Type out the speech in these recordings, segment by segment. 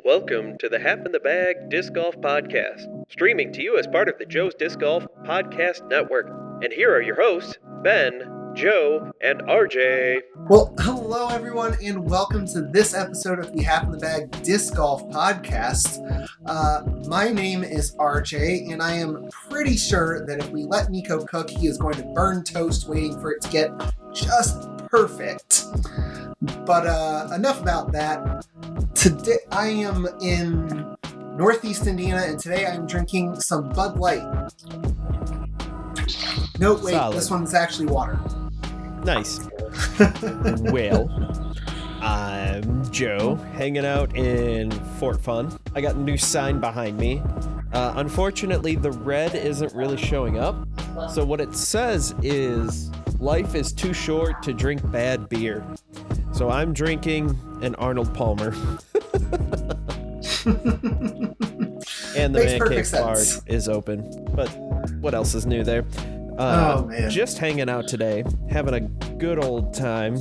Welcome to the Half in the Bag Disc Golf Podcast, streaming to you as part of the Joe's Disc Golf Podcast Network. And here are your hosts, Ben, Joe, and RJ. Well, hello everyone, and welcome to this episode of the Half in the Bag Disc Golf Podcast. My name is RJ, and I am pretty sure that if we let Nico cook, he is going to burn toast waiting for it to get just perfect. But enough about that. Today I am in Northeast Indiana, and today I'm drinking some Bud Light. No, wait, Solid. This one's actually water. Nice. Well, I'm Joe, hanging out in Fort Fun. I got a new sign behind me. Unfortunately, the red isn't really showing up. So what it says is, life is too short to drink bad beer. So I'm drinking an Arnold Palmer. And the Makes Man perfect Cave bar sense. is open. But what else is new there? Oh, man. Just hanging out today, having a good old time,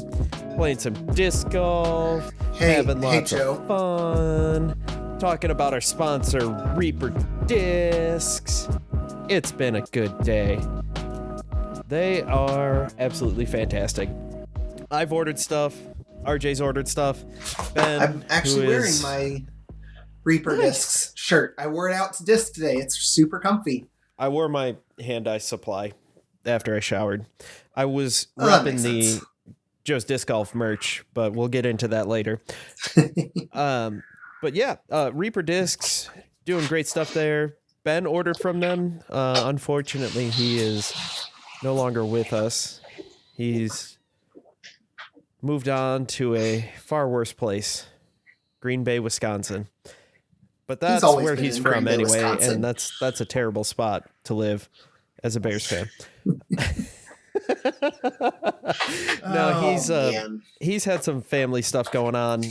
playing some disc golf, having lots Joe. of fun, talking about our sponsor, Reaper Discs. It's been a good day. They are absolutely fantastic. I've ordered stuff. RJ's ordered stuff. Ben, I'm actually wearing my Reaper Discs shirt. I wore it out to disc today. It's super comfy. I wore my hand-eye supply after I showered. I was Oh, that repping makes the sense. Joe's Disc Golf merch, but we'll get into that later. But yeah, Reaper Discs, doing great stuff there. Ben ordered from them. Unfortunately, he is no longer with us. He's moved on to a far worse place, Green Bay, Wisconsin. But that's always where been he's in Green from Bay, anyway, Wisconsin. and that's a terrible spot to live as a Bears fan. Man. He's had some family stuff going on,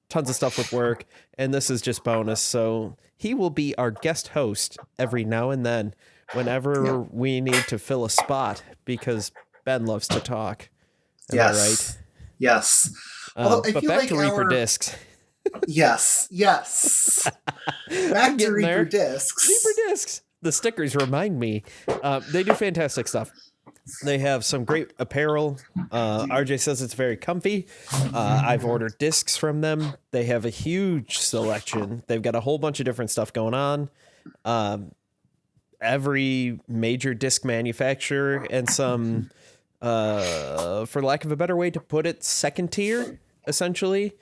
tons of stuff with work, and this is just bonus. So he will be our guest host every now and then whenever we need to fill a spot because Ben loves to talk. Am I right? Yes. Although I But feel back like to Reaper our- Discs. Yes. Back to getting Reaper there. Discs. Reaper Discs. The stickers remind me. They do fantastic stuff. They have some great apparel. RJ says it's very comfy. I've ordered discs from them. They have a huge selection. They've got a whole bunch of different stuff going on. Every major disc manufacturer and some, for lack of a better way to put it, second tier, essentially.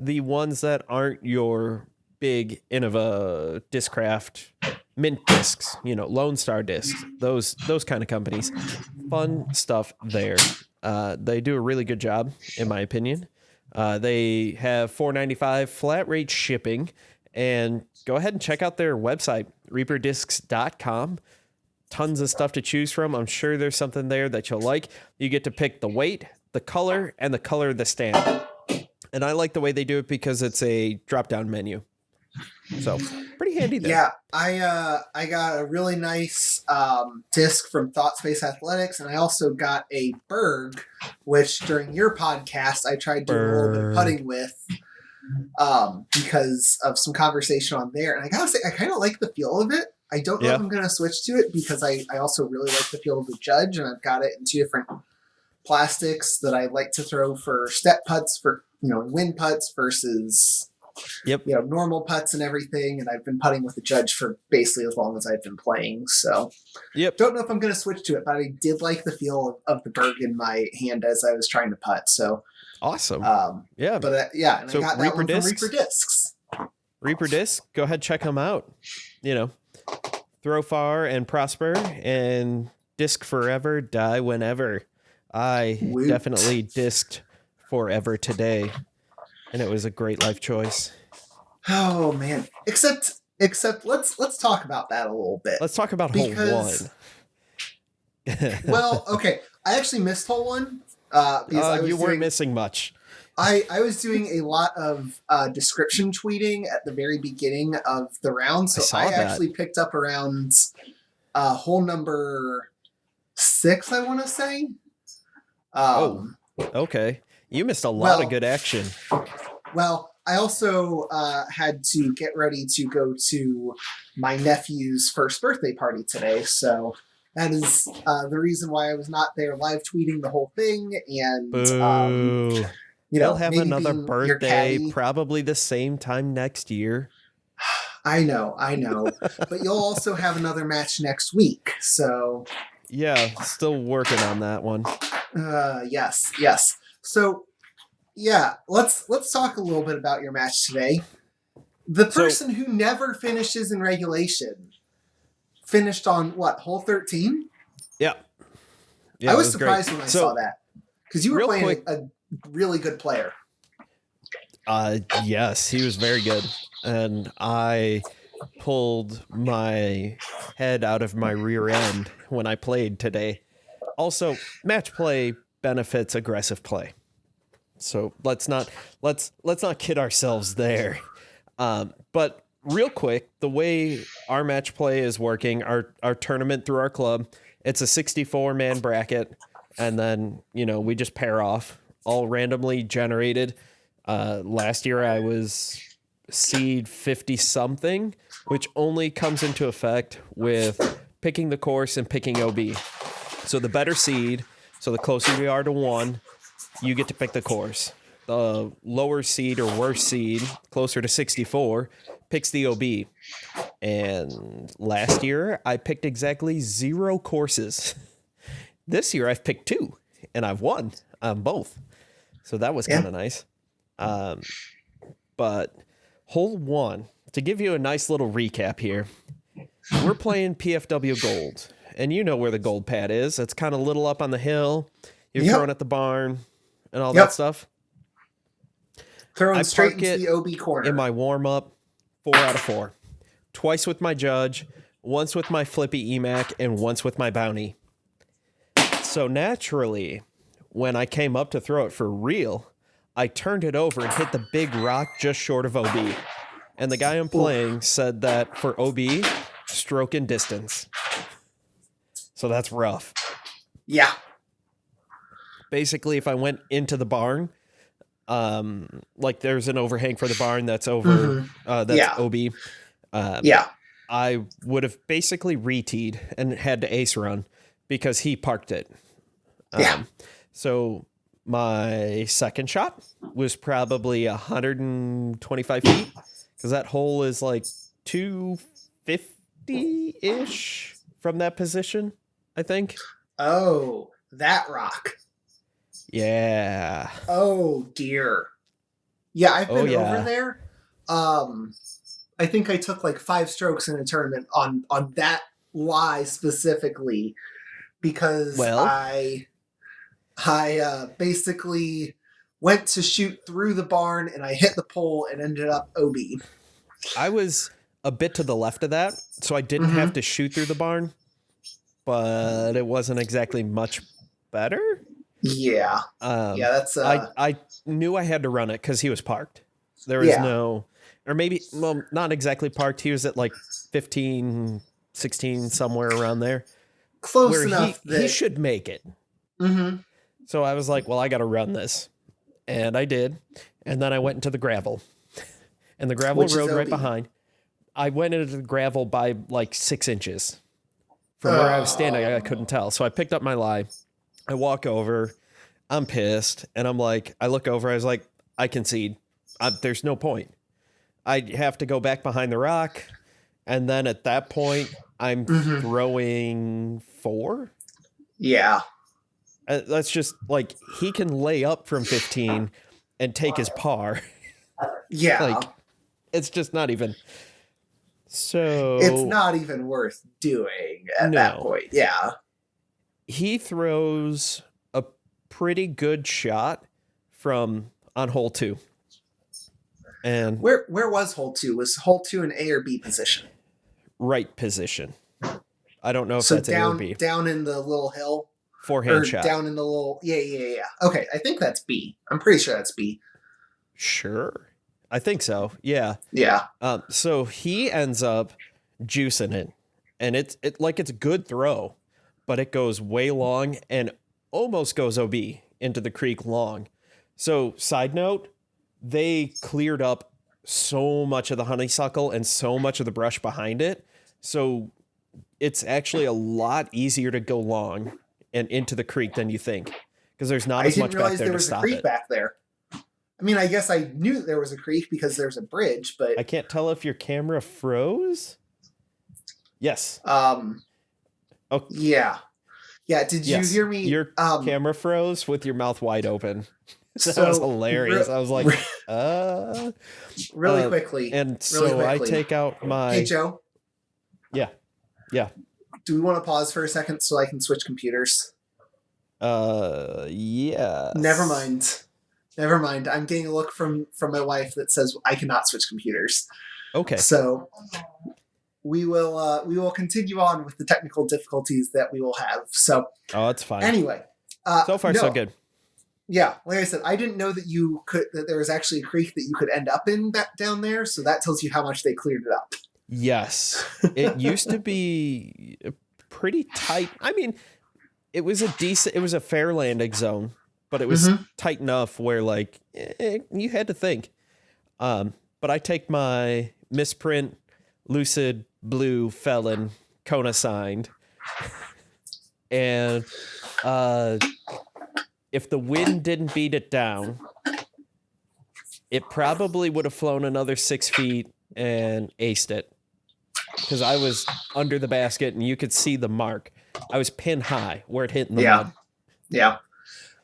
The ones that aren't your big Innova, Discraft, Mint discs, Lone Star discs, those kind of companies. Fun stuff there. They do a really good job, in my opinion. They have $4.95 flat rate shipping, and go ahead and check out their website, reaperdiscs.com. Tons of stuff to choose from. I'm sure there's something there that you'll like. You get to pick the weight, the color, and the color of the stand. And I like the way they do it because it's a drop-down menu. So, pretty handy there. Yeah, I got a really nice disc from Thought Space Athletics, and I also got a Berg, which during your podcast I tried doing a little bit of putting with because of some conversation on there. And I gotta say, I kind of like the feel of it. I don't know if I'm going to switch to it because I also really like the feel of the Judge, and I've got it in two different plastics that I like to throw for step putts, for wind putts versus normal putts and everything. And I've been putting with the Judge for basically as long as I've been playing. So don't know if I'm going to switch to it, but I did like the feel of the Berg in my hand as I was trying to putt. So awesome. and So I got that Reaper one Discs? from Reaper Discs. Reaper Disc, go ahead, check them out. Throw far and prosper, and disc forever, die whenever. I Woot. definitely disced forever today, and it was a great life choice. Oh man! Except let's talk about that a little bit. Let's talk about hole Because- one. Well, okay, I actually missed hole one because I was you weren't doing, missing much. I was doing a lot of description tweeting at the very beginning of the round, so I saw I that. actually picked up around hole number 6, I want to say. Okay. You missed a lot Well- of good action. Well, I also had to get ready to go to my nephew's first birthday party today, so that is the reason why I was not there live tweeting the whole thing. And Boo. He'll have maybe birthday, your caddy. probably the same time next year. I know, but you'll also have another match next week, so yeah, still working on that one. Yes. So yeah, let's talk a little bit about your match today. The person who never finishes in regulation finished on what, hole 13? Yeah. I was surprised when I saw that, because you were playing a really good player. Yes, he was very good, and I pulled my head out of my rear end when I played today. Also, match play benefits aggressive play, so let's not kid ourselves there. But real quick, the way our match play is working, our tournament through our club, it's a 64-man bracket, and then we just pair off, all randomly generated. Last year I was seed 50 something, which only comes into effect with picking the course and picking OB. So the better seed, so the closer we are to 1, you get to pick the course. The lower seed or worse seed, closer to 64, picks the OB. And last year I picked exactly 0 courses. This year I've picked 2 and I've won on both. So that was kind of nice. But hole 1, to give you a nice little recap here, we're playing PFW Gold, and you know where the gold pad is. It's kind of little up on the hill. You're throwing at the barn and all that stuff. Throwing straight into the OB corner. In my warm-up, 4 out of 4. Twice with my judge, once with my flippy EMAC, and once with my bounty. So naturally, when I came up to throw it for real, I turned it over and hit the big rock just short of OB. And the guy I'm playing said that for OB, stroke and distance. So that's rough. Yeah. Basically, if I went into the barn, like there's an overhang for the barn that's over, that's OB. I would have basically re-teed and had to ace run because he parked it. So my second shot was probably 125 feet, because that hole is like 250-ish from that position, I think. Oh, that rock. Yeah. Oh, dear. Yeah, I've been over there. I think I took like 5 strokes in a tournament on that lie specifically, because I basically went to shoot through the barn and I hit the pole and ended up OB. I was a bit to the left of that, so I didn't have to shoot through the barn, but it wasn't exactly much better. Yeah. That's I knew I had to run it because he was parked. There was no, or maybe, well, not exactly parked. He was at like 15, 16, somewhere around there. Close enough. He should make it. Mm-hmm. So I was like, well, I got to run this. And I did. And then I went into the gravel. And the gravel road right behind. I went into the gravel by like 6 inches. From where I was standing, I couldn't tell. So I picked up my lie. I walk over. I'm pissed. And I'm like, I look over. I was like, I concede. There's no point. I have to go back behind the rock. And then at that point, I'm throwing 4. Yeah. That's just like, he can lay up from 15 and take his par. Yeah. Like, it's just not even. So it's not even worth doing at that point. Yeah. He throws a pretty good shot from on hole 2. And where was hole 2? Was hole 2 an A or B position? Right position. I don't know if that's A or B. Down in the little hill. Forehand shot. Down in the little. Yeah. Okay, I think that's B. I'm pretty sure that's B. Sure. I think so. Yeah. Yeah. So he ends up juicing it, and it's a good throw, but it goes way long and almost goes OB into the creek long. So side note, they cleared up so much of the honeysuckle and so much of the brush behind it. So it's actually a lot easier to go long and into the creek than you think, because there's not as much back there to stop it. I didn't realize there was a creek back there. I mean, I guess I knew there was a creek because there's a bridge, but I can't tell if your camera froze. Yes. Okay. Yeah. Yeah. Did you hear me? Your camera froze with your mouth wide open. That was hilarious. I was like, really quickly. And really quickly. I take out my. Hey, Joe. Yeah. Yeah. Do we want to pause for a second so I can switch computers? Yeah. Never mind. I'm getting a look from my wife that says I cannot switch computers. Okay. So we will continue on with the technical difficulties that we will have. So. Oh, that's fine. Anyway. So far, so good. Yeah, like I said, I didn't know that there was actually a creek that you could end up in down there. So that tells you how much they cleared it up. Yes, it used to be pretty tight. I mean, it was a fair landing zone, but it was tight enough where like you had to think. But I take my misprint lucid blue felon Kona signed, and if the wind didn't beat it down, it probably would have flown another 6 feet and aced it. Because I was under the basket and you could see the mark. I was pin high where it hit in the mud. Yeah.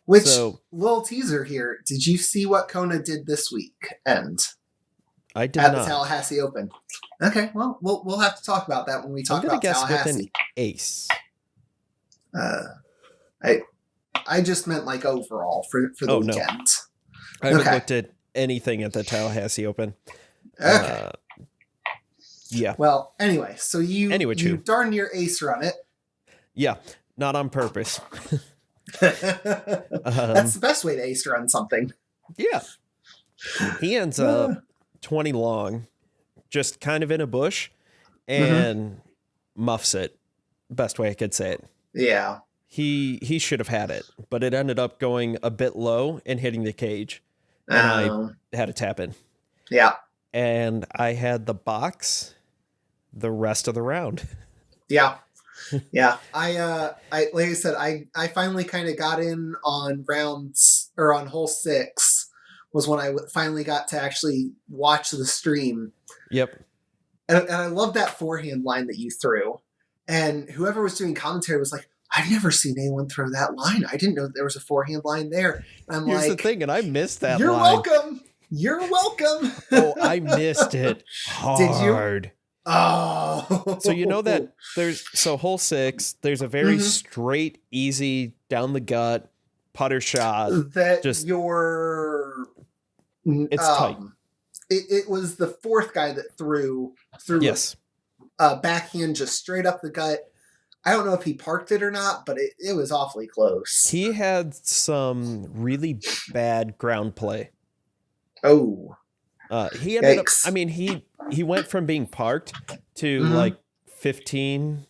Which, little teaser here, did you see what Kona did this weekend? I did not. At the Tallahassee Open. Okay, well, we'll have to talk about that when we talk about Tallahassee. I'm going to guess with an ace. I just meant like overall for the weekend. No. I haven't looked at anything at the Tallahassee Open. Okay. Yeah. Well, anyway, so you darn near ace run it. Yeah, not on purpose. That's the best way to ace run something. Yeah. He ends up 20 long, just kind of in a bush, and muffs it. Best way I could say it. Yeah. He should have had it, but it ended up going a bit low and hitting the cage. And I had to tap in. Yeah. And I had the box the rest of the round. Yeah. Yeah. I like I said, I finally kind of got in on on hole 6 was when I finally got to actually watch the stream. Yep. And I love that forehand line that you threw. And whoever was doing commentary was like, I've never seen anyone throw that line. I didn't know there was a forehand line there. And Here's the thing, and I missed that You're line. welcome. You're welcome. Oh, I missed it hard. Did you? Oh. So you know that hole 6, there's a very straight, easy, down the gut putter shot. That just it's tight. It was the fourth guy that threw yes. Backhand just straight up the gut. I don't know if he parked it or not, but it was awfully close. He had some really bad ground play. Oh. He ended up, I mean, he went from being parked to like 15,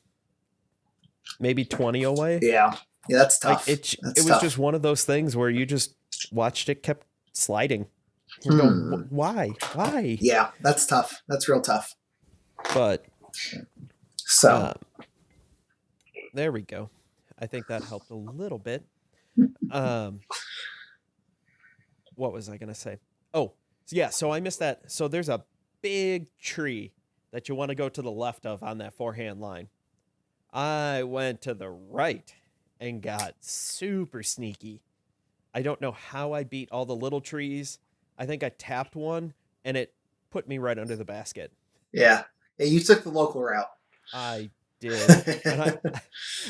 maybe 20 away. Yeah. Yeah, that's tough. Like it was just one of those things where you just watched it kept sliding. You go, why? Yeah, that's tough. That's real tough. But so there we go. I think that helped a little bit. What was I going to say? Oh, yeah. So I missed that. So there's a big tree that you want to go to the left of on that forehand line. I went to the right and got super sneaky. I don't know how I beat all the little trees. I think I tapped one and it put me right under the basket. Yeah. You took the local route. I did. And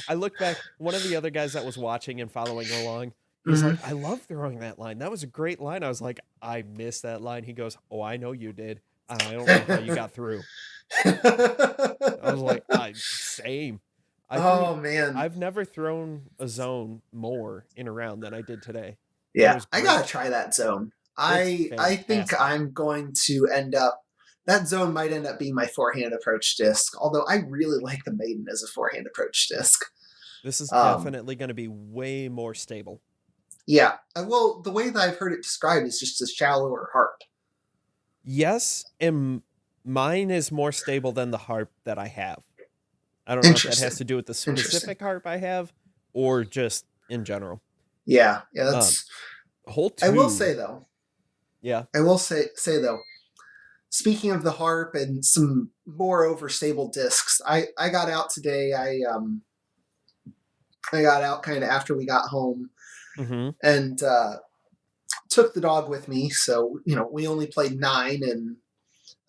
I look back, one of the other guys that was watching and following along, he's like, I love throwing that line. That was a great line. I was like, I missed that line. He goes, oh, I know you did. I don't know how you got through. I was like, same. Man. I've never thrown a zone more in a round than I did today. Yeah, I got to try that zone. I think I'm going to end up, that zone might end up being my forehand approach disc, although I really like the maiden as a forehand approach disc. This is definitely going to be way more stable. Yeah. Well, the way that I've heard it described is just a shallower harp. Yes, and mine is more stable than the harp that I have. I don't know if that has to do with the specific harp I have or just in general. Yeah, that's hole 2. I will say though. Yeah. I will say though. Speaking of the harp and some more overstable discs, I got out today. I got out kind of after we got home, and took the dog with me. So we only played 9, and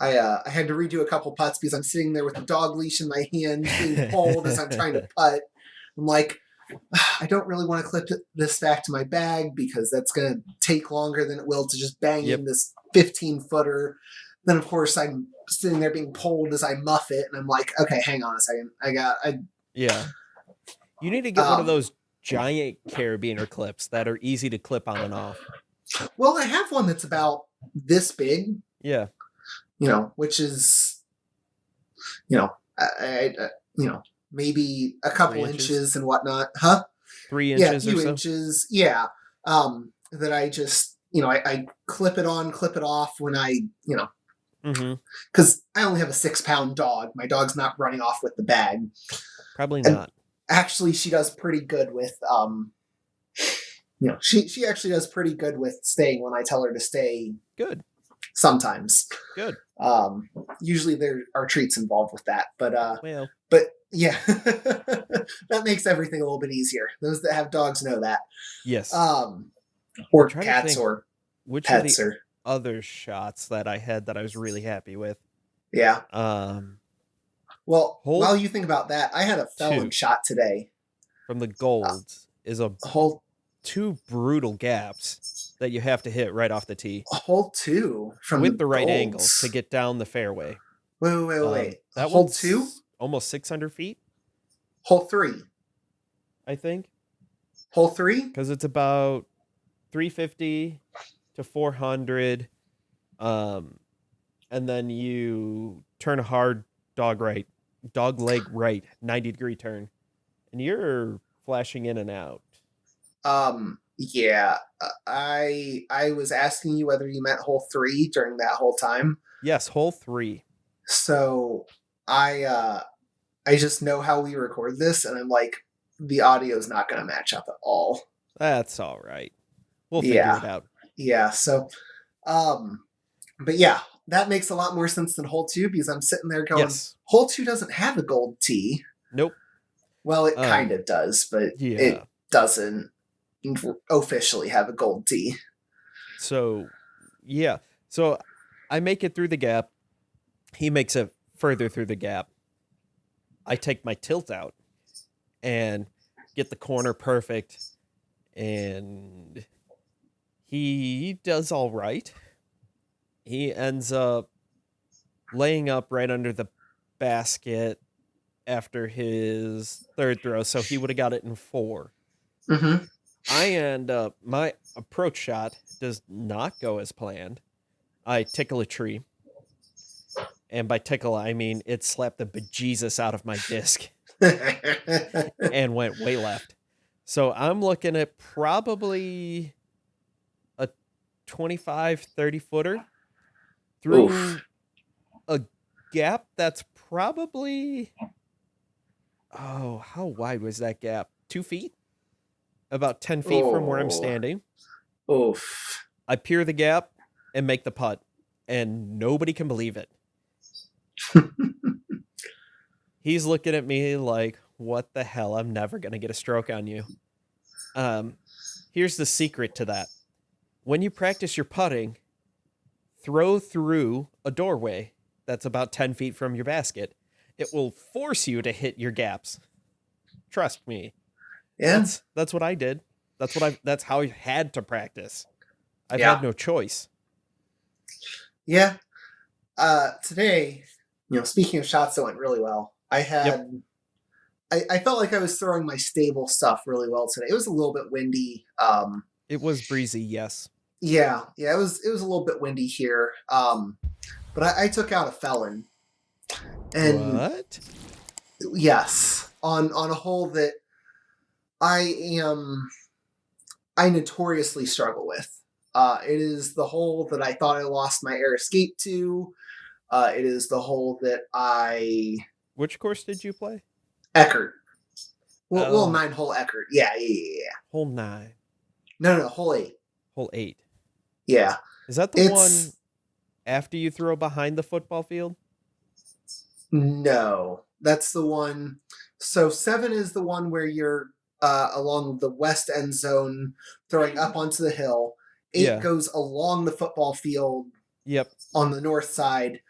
I had to redo a couple putts because I'm sitting there with the dog leash in my hand, being pulled as I'm trying to putt. I'm like, I don't really want to clip this back to my bag because that's going to take longer than it will to just bang in this 15-footer. Then, of course, I'm sitting there being pulled as I muff it, and I'm like, okay, hang on a second. Yeah. You need to get one of those giant carabiner clips that are easy to clip on and off. Well, I have one that's about this big. Yeah. Which is, maybe a couple inches and whatnot. Huh? 3 inches a few or so? inches. Yeah. That I just, I clip it on, clip it off when I, because I only have a 6-pound dog. My dog's not running off with the bag. Probably not. Actually, she does pretty good with, she actually does pretty good with staying when I tell her to stay. Good. Sometimes. Good. Usually there are treats involved with that, but yeah, that makes everything a little bit easier. Those that have dogs know that. Yes. Or cats or which pets are the other shots that I had that I was really happy with. Yeah. Well, while you think about that, I had a felon shot today. From the golds is a hole 2 brutal gaps that you have to hit right off the tee. Hole 2 from with the right golds. angle to get down the fairway. Wait. That hole 2? Almost 600 feet. Hole 3. I think. Hole 3? Because it's about 350 to 400. And then you turn a hard dog leg right, 90-degree turn. And you're flashing in and out. Yeah. I was asking you whether you meant hole 3 during that whole time. Yes, hole 3. So I just know how we record this, and I'm like, the audio's not going to match up at all. That's all right. We'll figure it out. Yeah. So, but yeah, that makes a lot more sense than hole 2 because I'm sitting there going, hole 2 doesn't have a gold tee. Nope. Well, it kind of does, but it doesn't officially have a gold tee. So, yeah. So I make it through the gap. He makes it further through the gap. I take my tilt out and get the corner perfect. And he does all right. He ends up laying up right under the basket after his third throw. So he would have got it in 4. Mm-hmm. I end up, my approach shot does not go as planned. I tickle a tree. And by tickle, I mean it slapped the bejesus out of my disc and went way left. So I'm looking at probably a 25, 30 footer through a gap that's probably, how wide was that gap? 2 feet? About 10 feet from where I'm standing. Oof. I peer the gap and make the putt, and nobody can believe it. He's looking at me like, what the hell? I'm never going to get a stroke on you. Here's the secret to that. When you practice your putting, throw through a doorway that's about 10 feet from your basket. It will force you to hit your gaps. Trust me. Yeah. That's what I did. That's how I had to practice. I've had no choice. Yeah. Today, speaking of shots that went really well, I had, I felt like I was throwing my stable stuff really well today. It was a little bit windy. It was breezy. Yes. Yeah. It was a little bit windy here. But I took out a felon. And what? Yes. On a hole that I I notoriously struggle with. It is the hole that I thought I lost my air escape to. It is the hole that I... Which course did you play? Eckert. Well, Oh. 9-hole Eckert. Yeah. Hole 9. No, hole 8. Hole 8. Yeah. Is that the one after you throw behind the football field? No, that's the one. So 7 is the one where you're along the west end zone, throwing up onto the hill. 8 goes along the football field. Yep. On the north side.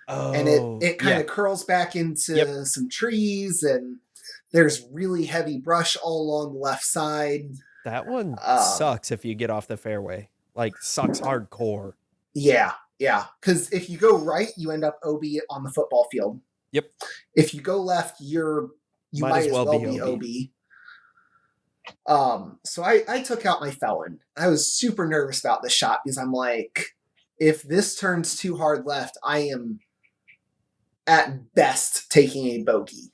Oh, and it kind of curls back into some trees, and there's really heavy brush all along the left side. That one sucks if you get off the fairway. Like, sucks hardcore. Yeah. Because if you go right, you end up OB on the football field. Yep. If you go left, you might as well be OB. So I took out my felon. I was super nervous about this shot because I'm like, if this turns too hard left, I am at best taking a bogey,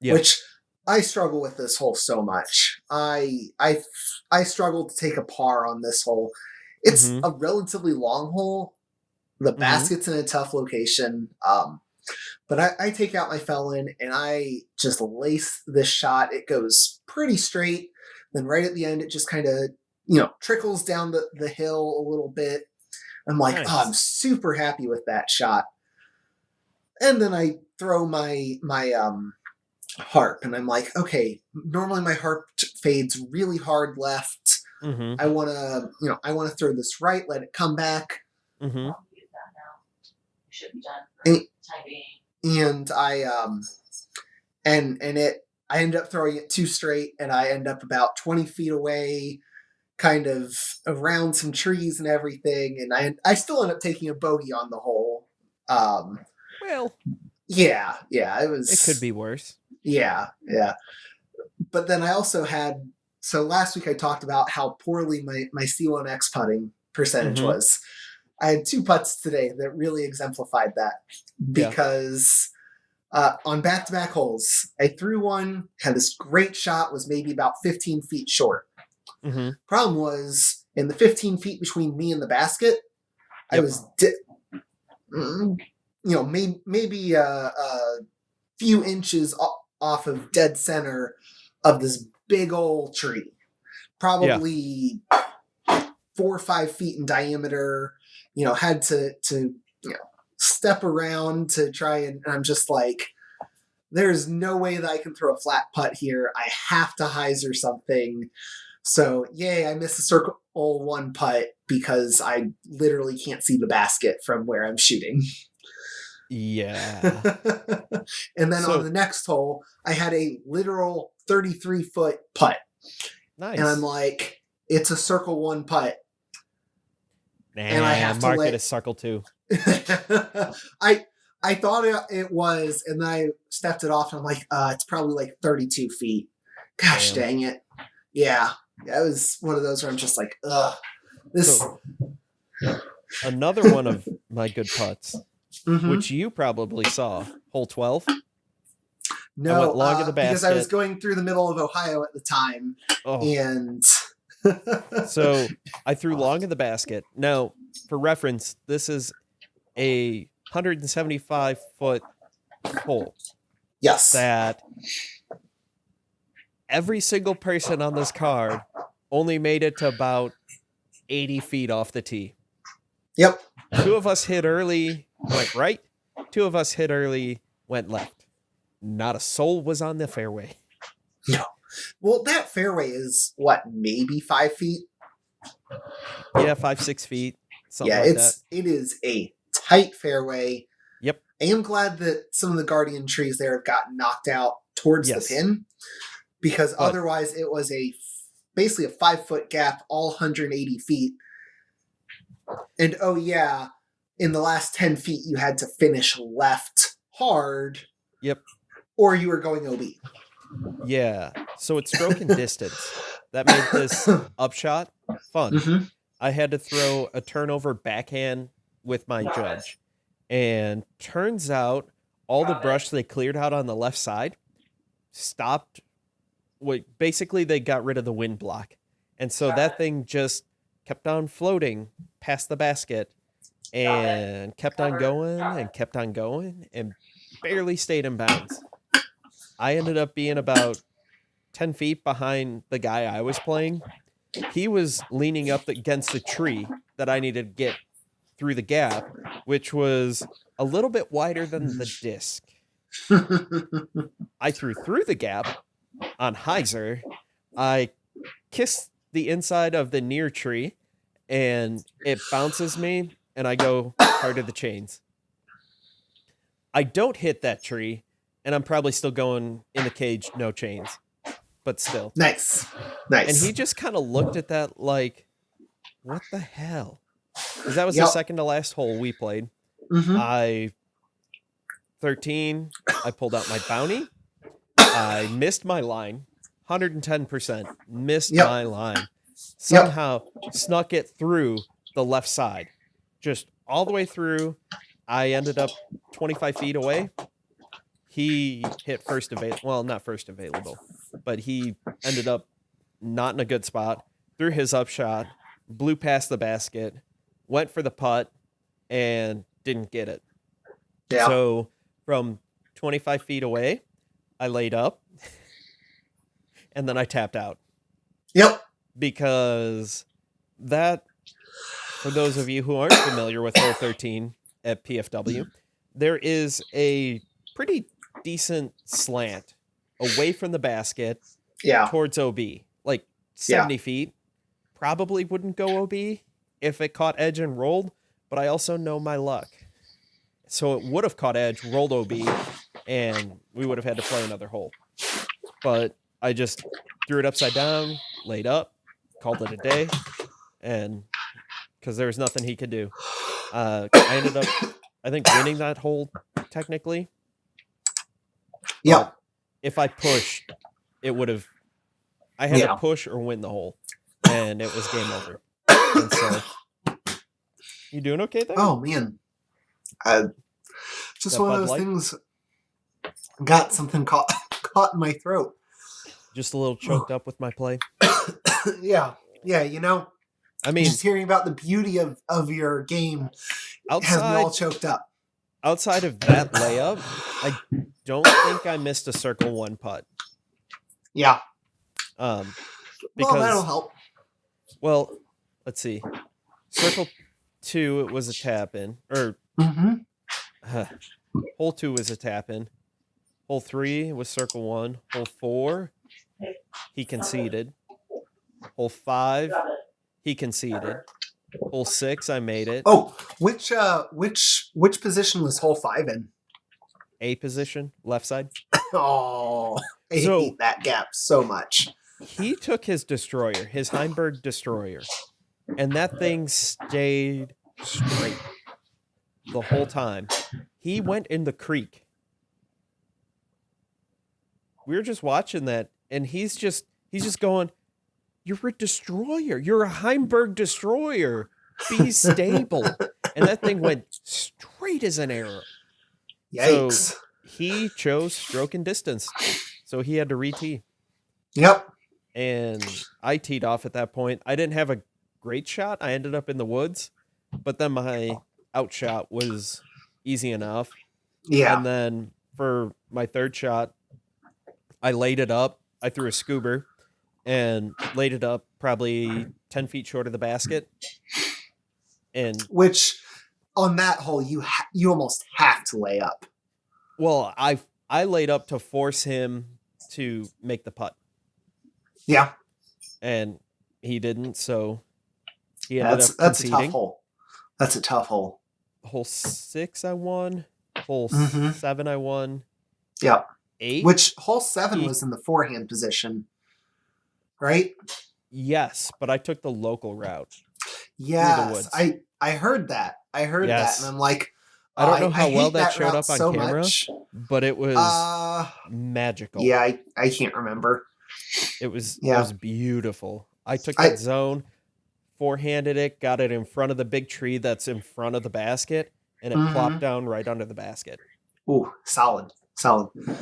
which I struggle with this hole so much. I struggle to take a par on this hole. It's a relatively long hole. The basket's in a tough location. But I take out my felon and I just lace this shot. It goes pretty straight. Then right at the end, it just kind of, trickles down the hill a little bit. I'm like, nice. I'm super happy with that shot. And then I throw my harp, and I'm like, okay, normally my harp fades really hard left. I want to throw this right, let it come back. Should be done. And I end up throwing it too straight, and I end up about 20 feet away, kind of around some trees and everything, and I still end up taking a bogey on the hole. Well, yeah, it could be worse. Yeah. But then I also so last week I talked about how poorly my C1X putting percentage was. I had 2 putts today that really exemplified that, because on back-to-back holes, I threw one, had this great shot, was maybe about 15 feet short. Problem was, in the 15 feet between me and the basket, I was maybe a few inches off of dead center of this big old tree, probably 4 or 5 feet in diameter. Had to step around to try, and I'm just like, there's no way that I can throw a flat putt here. I have to hyzer something. So yay, I missed a circle 1 putt because I literally can't see the basket from where I'm shooting. Yeah. And then on the next hole, I had a literal 33-foot putt. Nice. And I'm like, it's a circle 1 putt. And I have to mark it as circle 2. I thought it was, and then I stepped it off, and I'm like, it's probably like 32 feet. Gosh, dang it. Yeah, it was one of those where I'm just like, ugh. Another one of my good putts, which you probably saw, hole 12. No, I went long of the basket. because I was going through the middle of Ohio at the time, and... So I threw long of the basket. Now, for reference, this is a 175-foot hole. Yes. That every single person on this card only made it to about 80 feet off the tee. Yep. 2 of us hit early, went right. 2 of us hit early, went left. Not a soul was on the fairway. No. Well, that fairway is, maybe 5 feet? Yeah, 5-6 feet. Something like that. It is a tight fairway. Yep. I am glad that some of the guardian trees there have gotten knocked out towards the pin, because otherwise it was basically a 5-foot gap, all 180 feet. And in the last 10 feet, you had to finish left hard. Yep. Or you were going OB. Yeah. So it's stroke and distance. That made this upshot fun. I had to throw a turnover backhand with my judge. And turns out all the brush they cleared out on the left side stopped. Basically, they got rid of the wind block. And so that thing just kept on floating past the basket and kept on going and barely stayed in bounds. I ended up being about 10 feet behind the guy I was playing. He was leaning up against a tree that I needed to get through the gap, which was a little bit wider than the disc. I threw through the gap on Heiser. I kissed the inside of the near tree, and it bounces me, and I go hard to the chains. I don't hit that tree, and I'm probably still going in the cage, no chains, but still. Nice. And he just kind of looked at that like, what the hell? Because that was the second to last hole we played. I 13, I pulled out my bounty. I missed my line, 110%, missed my line. Somehow snuck it through the left side, just all the way through. I ended up 25 feet away. He hit first available. Well, not first available, but he ended up not in a good spot. Threw his upshot, blew past the basket, went for the putt, and didn't get it. Yeah. So from 25 feet away, I laid up, and then I tapped out. Yep. Because that, for those of you who aren't familiar with hole 13 at PFW, there is a pretty decent slant away from the basket towards OB. Like 70 feet. Probably wouldn't go OB if it caught edge and rolled, but I also know my luck. So it would have caught edge, rolled OB, and we would have had to play another hole. But I just threw it upside down, laid up, called it a day, and because there was nothing he could do. I ended up, I think, winning that hole technically. Yeah. If I pushed, it would have, I had to push or win the hole, and it was game over. And so, you doing okay there? Oh, man. Just one of those things, got something caught in my throat. Just a little choked up with my play. Yeah, you know, I mean, just hearing about the beauty of your game has me all choked up. Outside of that layup, I don't think I missed a circle one putt. Yeah. Because, well, that'll help. Well, let's see. Circle 2, it was a tap in, or hole 2 was a tap in. Hole 3 was circle 1. Hole 4, he conceded. Hole 5, he conceded. Hole 6, I made it. Oh, which position was hole 5 in? A position, left side. Oh, I hate that gap so much. He took his destroyer, his Heimberg destroyer, and that thing stayed straight the whole time. He went in the creek. We were just watching that, and he's just going, "You're a destroyer. You're a Heimberg destroyer. Be stable." And that thing went straight as an arrow. Yikes. So he chose stroke and distance. So he had to re-tee. Yep. And I teed off at that point. I didn't have a great shot. I ended up in the woods, but then my outshot was easy enough. Yeah. And then for my third shot, I laid it up. I threw a scuba and laid it up probably 10 feet short of the basket. And which on that hole, you almost have to lay up. Well, I laid up to force him to make the putt. Yeah. And he didn't, so he ended up that's conceding. A tough hole. That's a tough hole. Hole 6 I won. Hole 7 I won. Yeah. 8. Which hole 7 was in the forehand position, right? Yes, but I took the local route. Yes, I heard that. That, and I'm like, I don't know how well that showed up on so camera, but it was magical. Yeah, I can't remember. It was beautiful. I took that zone, forehanded it, got it in front of the big tree that's in front of the basket, and it plopped down right under the basket. Ooh, solid.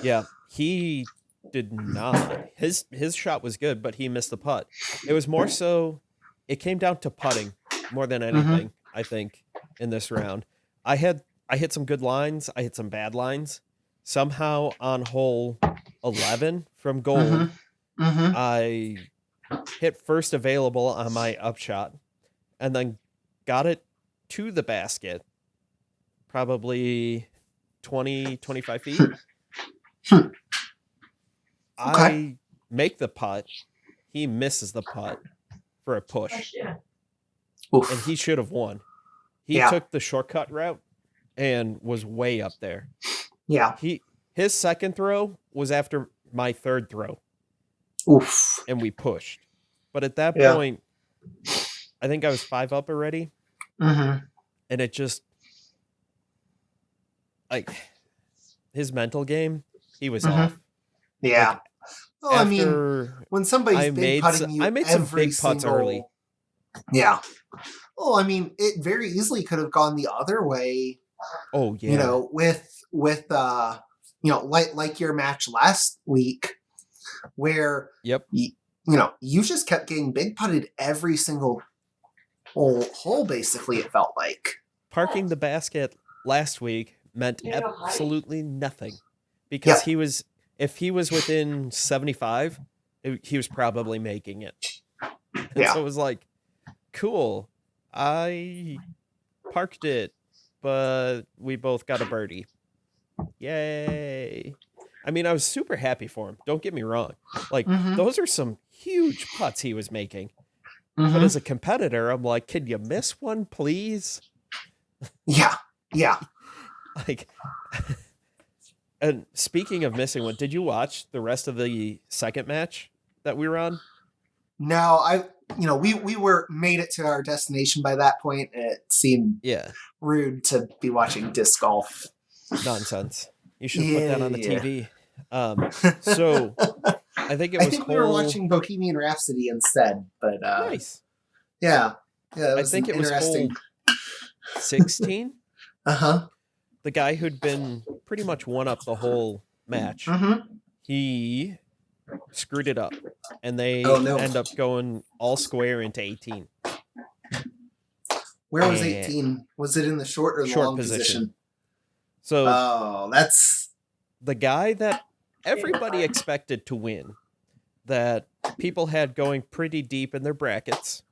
Yeah, he did not. His shot was good, but he missed the putt. It was more so, it came down to putting more than anything, I think, in this round. I hit some good lines. I hit some bad lines. Somehow on hole 11 from gold, I hit first available on my upshot and then got it to the basket, probably 20, 25 feet. I make the putt. He misses the putt for a push. Oof. And he should have won. He took the shortcut route and was way up there. Yeah. His second throw was after my third throw. Oof. And we pushed. But at that point, I think I was 5 up already. And it just, like, his mental game, he was off. Yeah. Like, well, I mean, when somebody's big putting you, I made some big putts early. Yeah. Well, I mean, it very easily could have gone the other way. Oh yeah. You know, with you know, like your match last week, where you just kept getting big putted every single hole. Basically, it felt like parking the basket last week meant absolutely nothing because if he was within 75, he was probably making it. And so it was like, cool. I parked it, but we both got a birdie. Yay. I mean, I was super happy for him. Don't get me wrong. Like, those are some huge putts he was making. But as a competitor, I'm like, can you miss one, please? Yeah. Yeah. Like, and speaking of missing one, did you watch the rest of the second match that we were on? No, we were made it to our destination by that point. And it seemed rude to be watching disc golf. Nonsense. You should put that on the TV. So I think it was. we were watching Bohemian Rhapsody instead, but nice. Yeah. I think it was hole 16. The guy who'd been pretty much one up the whole match. He screwed it up, and they end up going all square into 18. Where was 18? Was it in the short or the long position? So, that's the guy that everybody expected to win, that people had going pretty deep in their brackets,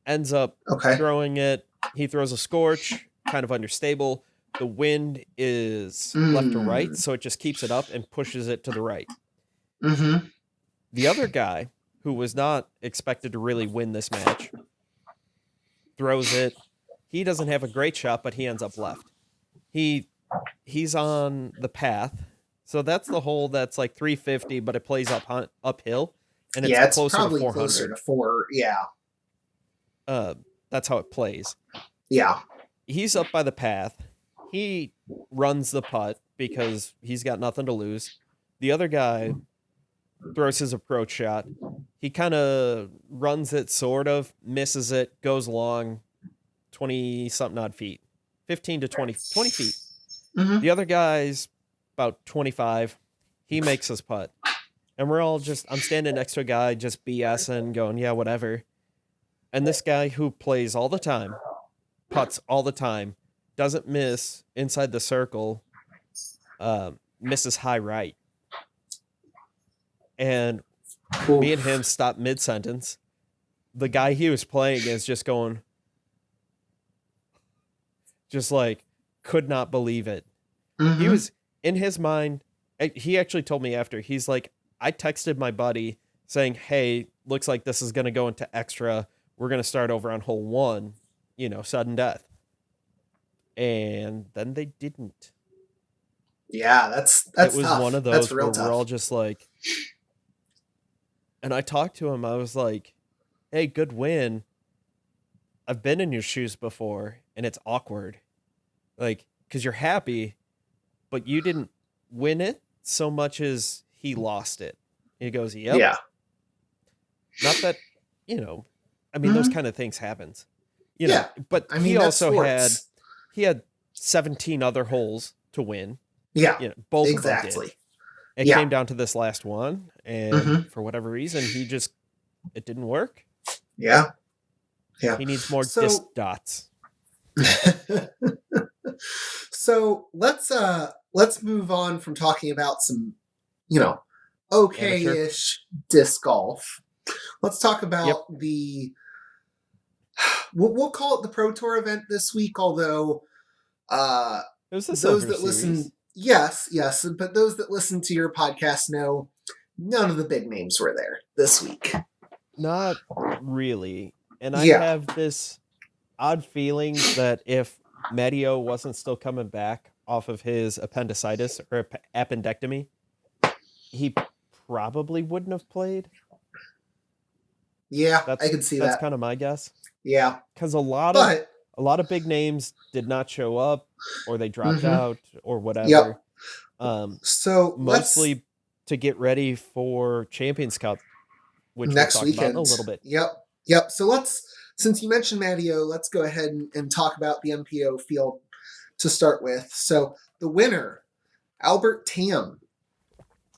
ends up throwing it. He throws a scorch, kind of understable. The wind is left to right, so it just keeps it up and pushes it to the right. The other guy, who was not expected to really win this match, throws it. He doesn't have a great shot, but he ends up left. He's on the path, so that's the hole that's like 350, but it plays uphill, and it's closer probably to 400. Closer to 4, That's how it plays. Yeah. He's up by the path. He runs the putt because he's got nothing to lose. The other guy throws his approach shot. He kind of runs it, sort of, misses it, goes long 20-something odd feet. 15 to 20 feet. The other guy's about 25. He makes his putt. And we're all I'm standing next to a guy just BSing, going, yeah, whatever. And this guy who plays all the time, putts all the time, doesn't miss inside the circle, misses high right. And me and him stop mid-sentence. The guy he was playing is just going, just like, could not believe it. He was, in his mind, he actually told me after, he's like, I texted my buddy saying, hey, looks like this is going to go into extra. We're going to start over on hole 1, sudden death. And then they didn't. Yeah, that's it was tough. One of those where we're all just like, and I talked to him. I was like, hey, good win. I've been in your shoes before, and it's awkward. Like, because you're happy, but you didn't win it so much as he lost it. He goes, yep. Yeah. Not that, I mean, those kind of things happens. But I mean, he also sports. had 17 other holes to win. Yeah. Both exactly. of them It came down to this last one, and for whatever reason, it didn't work. Yeah. He needs more disc dots. So let's move on from talking about some, okay-ish disc golf. Let's talk about we'll call it the Pro Tour event this week, although it was those that listen, yes, but those that listen to your podcast know none of the big names were there this week. Not really. And I have this odd feeling that if Matteo wasn't still coming back off of his appendicitis or appendectomy, he probably wouldn't have played. Yeah, I can see that. That's kind of my guess. Yeah. Because a lot of big names did not show up, or they dropped out, or whatever. Yep. So mostly to get ready for Champions Cup, which next we'll talk weekend. About in a little bit. Yep. So since you mentioned Matteo, let's go ahead and talk about the MPO field to start with. So the winner, Albert Tam.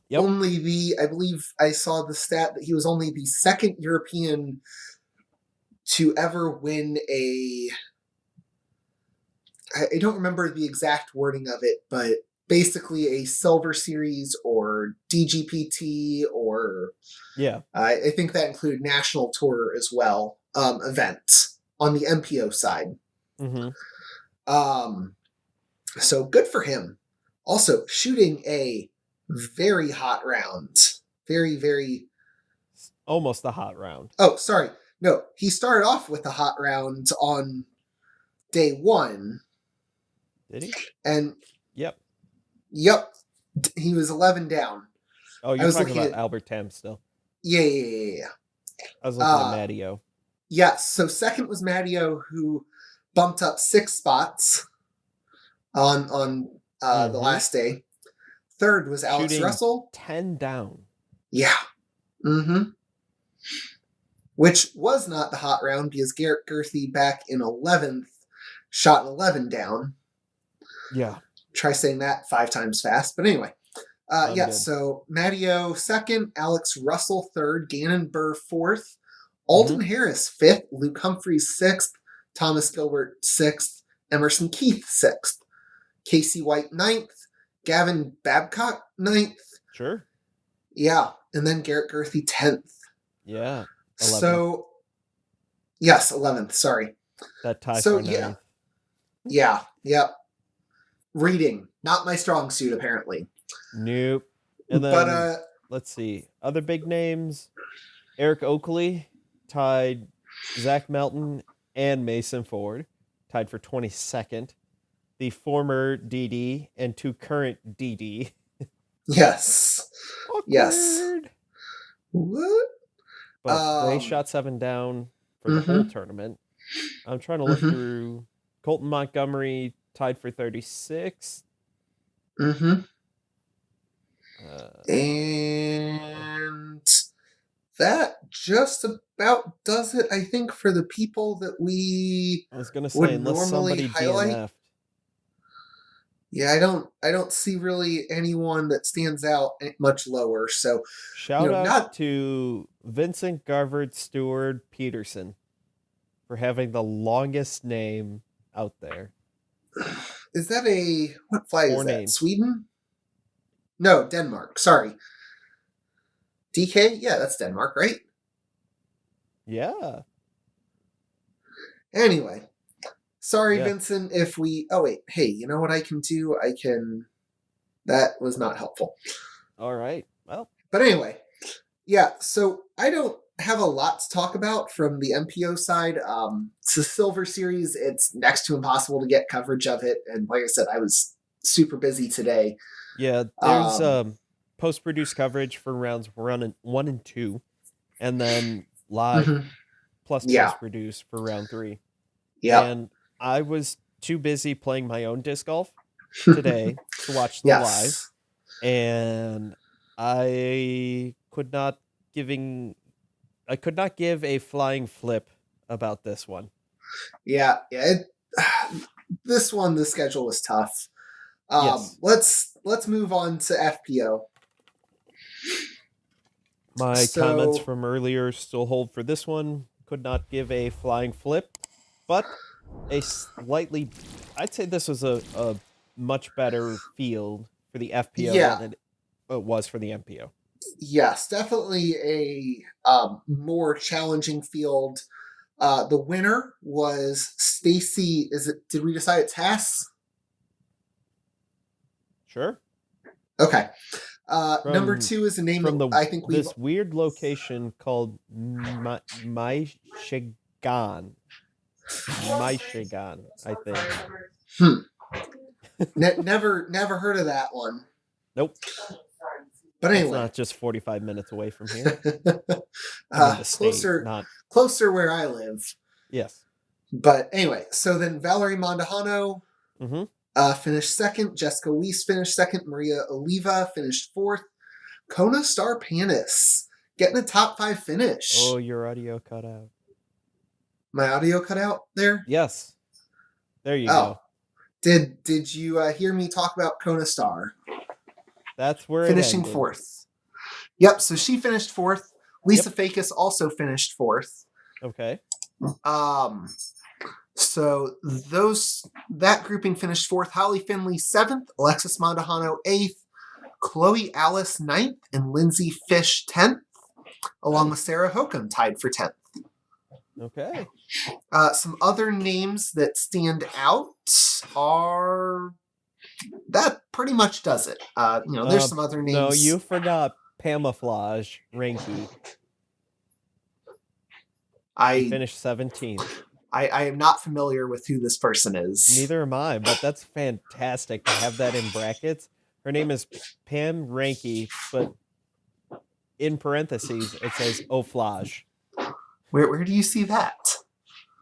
Yep. I believe I saw the stat that he was only the second European to ever win I don't remember the exact wording of it, but basically a Silver Series or DGPT or I think that included National Tour as well, events on the MPO side. So good for him. Also shooting a very hot round. Very, very... Almost a hot round. Oh, sorry. No, he started off with a hot round on day one. Did he? And... Yep. He was 11 down. Oh, you're talking about Albert Tam still. Yeah. I was looking at Matteo. Yeah, so second was Matteo, who bumped up 6 spots on the last day. Third was Alex Shooting Russell. 10 down. Yeah. Which was not the hot round because Garrett Gerthy back in 11th shot 11 down. Yeah. Try saying that 5 times fast. But anyway. So Matteo second, Alex Russell third, Gannon Burr fourth, Alden Harris 5th, Luke Humphreys 6th, Thomas Gilbert 6th, Emerson Keith 6th, Casey White 9th, Gavin Babcock 9th. Sure. Yeah. And then Garrett Gerthy 10th. Yeah. 11th. So, yes, 11th. Sorry. That tie for 9th. Yeah. Yep. Reading. Not my strong suit, apparently. Nope. And then, let's see. Other big names. Eric Oakley tied Zach Melton and Mason Ford. Tied for 22nd. The former DD and 2 current DD. Yes. Awkward. Yes. What? But they shot 7 down for the whole tournament. I'm trying to look through. Colton Montgomery tied for 36th. And that just about does it, I think, for the people that we I was going to say, unless somebody highlight. DNF'd. Yeah, I don't see really anyone that stands out much lower. So shout out to Vincent Garvard Stewart Peterson for having the longest name out there. Is that what flag 4 is that? names. Sweden? No, Denmark. Sorry. DK? Yeah, that's Denmark, right? Yeah. Anyway. Sorry, Vincent, if we... Oh, wait. Hey, you know what I can do? That was not helpful. All right. Well. But anyway. Yeah, so I don't have a lot to talk about from the MPO side. It's the Silver Series. It's next to impossible to get coverage of it. And like I said, I was super busy today. Yeah, there's post-produced coverage for rounds 1 and 2. And then live plus post-produced for round 3. Yeah. And I was too busy playing my own disc golf today to watch the live, and I could not give a flying flip about this one. Yeah. This one, the schedule was tough. Let's move on to FPO. My comments from earlier still hold for this one. Could not give a flying flip, but a slightly, I'd say this was a much better field for the FPO than it was for the MPO. Yes, definitely a more challenging field. The winner was Stacy. Did we decide it's Hess? Sure. Okay. Number 2 is a name from I think we this weird location called Michigan. Michigan, I think. Never heard of that one. Nope. But anyway, it's not just 45 minutes away from here. Closer where I live. Yes. But anyway, so then Valerie Mondahano finished second. Jessica Weiss finished second. Maria Oliva finished fourth. Kona Star Panis getting a top 5 finish. Oh, your audio cut out. My audio cut out there? Yes. There you go. Did you hear me talk about Kona Star? That's where finishing it ended. Fourth. Yep, so she finished fourth. Lisa Fakis also finished fourth. Okay. So that grouping finished fourth. Holly Finley 7th, Alexis Mondahano 8th, Chloe Alice 9th, and Lindsay Fish 10th, along with Sarah Hokum tied for 10th. Okay. Some other names that stand out are... That pretty much does it. There's some other names. No, you forgot Camouflage Ranky. He finished 17th. I am not familiar with who this person is. Neither am I, but that's fantastic to have that in brackets. Her name is Pam Ranky, but in parentheses it says Oflage. Where do you see that?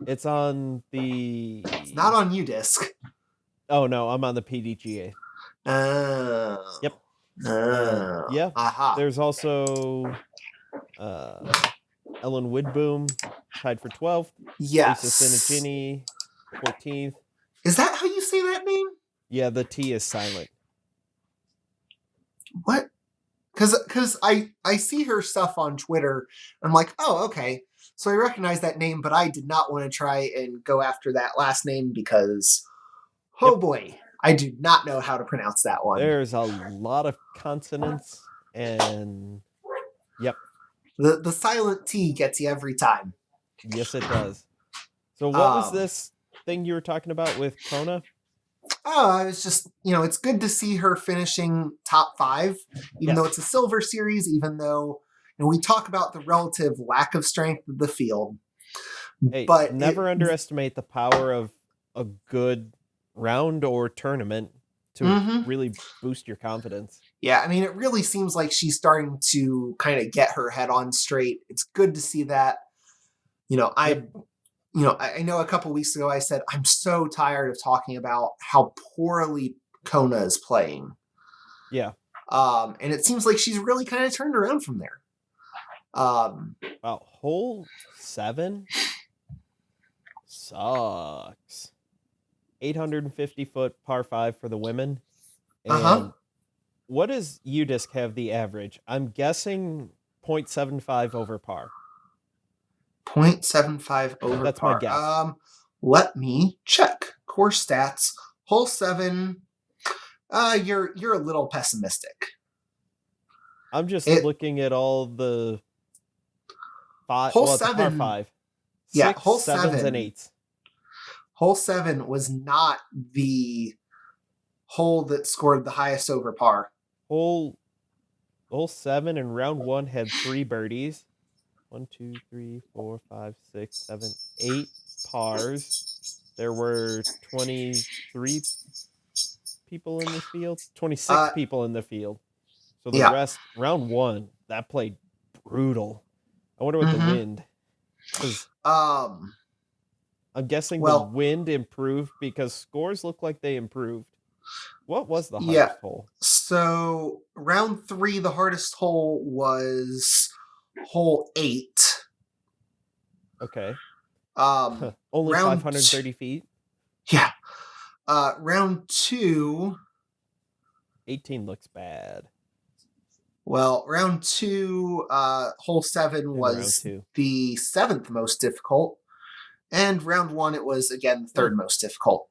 It's on the... It's not on UDisc. Oh, no, I'm on the PDGA. Yep. Yeah. Aha. There's also Ellen Woodboom, tied for 12th. Yes. Lisa Sinigini, 14th. Is that how you say that name? Yeah, the T is silent. What? Because I see her stuff on Twitter. I'm like, oh, okay. So I recognize that name, but I did not want to try and go after that last name because... Oh boy, I do not know how to pronounce that one. There's a lot of consonants and The silent T gets you every time. Yes, it does. So what was this thing you were talking about with Kona? Oh, I was just, it's good to see her finishing top 5, even though it's a silver series, even though we talk about the relative lack of strength of the field. Hey, but never underestimate the power of a good round or tournament to really boost your confidence. Yeah, I mean, it really seems like she's starting to kind of get her head on straight. It's good to see that. I know a couple weeks ago I said I'm so tired of talking about how poorly Kona is playing. Yeah. And it seems like she's really kind of turned around from there. Hole 7 sucks. 850-foot par 5 for the women. And what does UDisc have the average? I'm guessing 0.75 over par. 0.75 over That's par. My guess. Let me check. Course stats. Hole 7. You're a little pessimistic. I'm just looking at all the hole 7. Par 5. Yeah, 6, hole 7s 7 and 8s. Hole 7 was not the hole that scored the highest over par. Hole 7 in round 1 had 3 birdies. 1, 2, 3, 4, 5, 6, 7, 8 pars. There were 23 people in the field. 26 people in the field. So the rest, round 1, that played brutal. I wonder what the wind. I'm guessing the wind improved because scores look like they improved. What was the hardest hole? So round 3, the hardest hole was hole 8. Okay. Only 530 feet? Yeah. Round 2... 18 looks bad. Well, round 2, hole 7 round was 2. the 7th most difficult, and round 1 it was again the 3rd most difficult.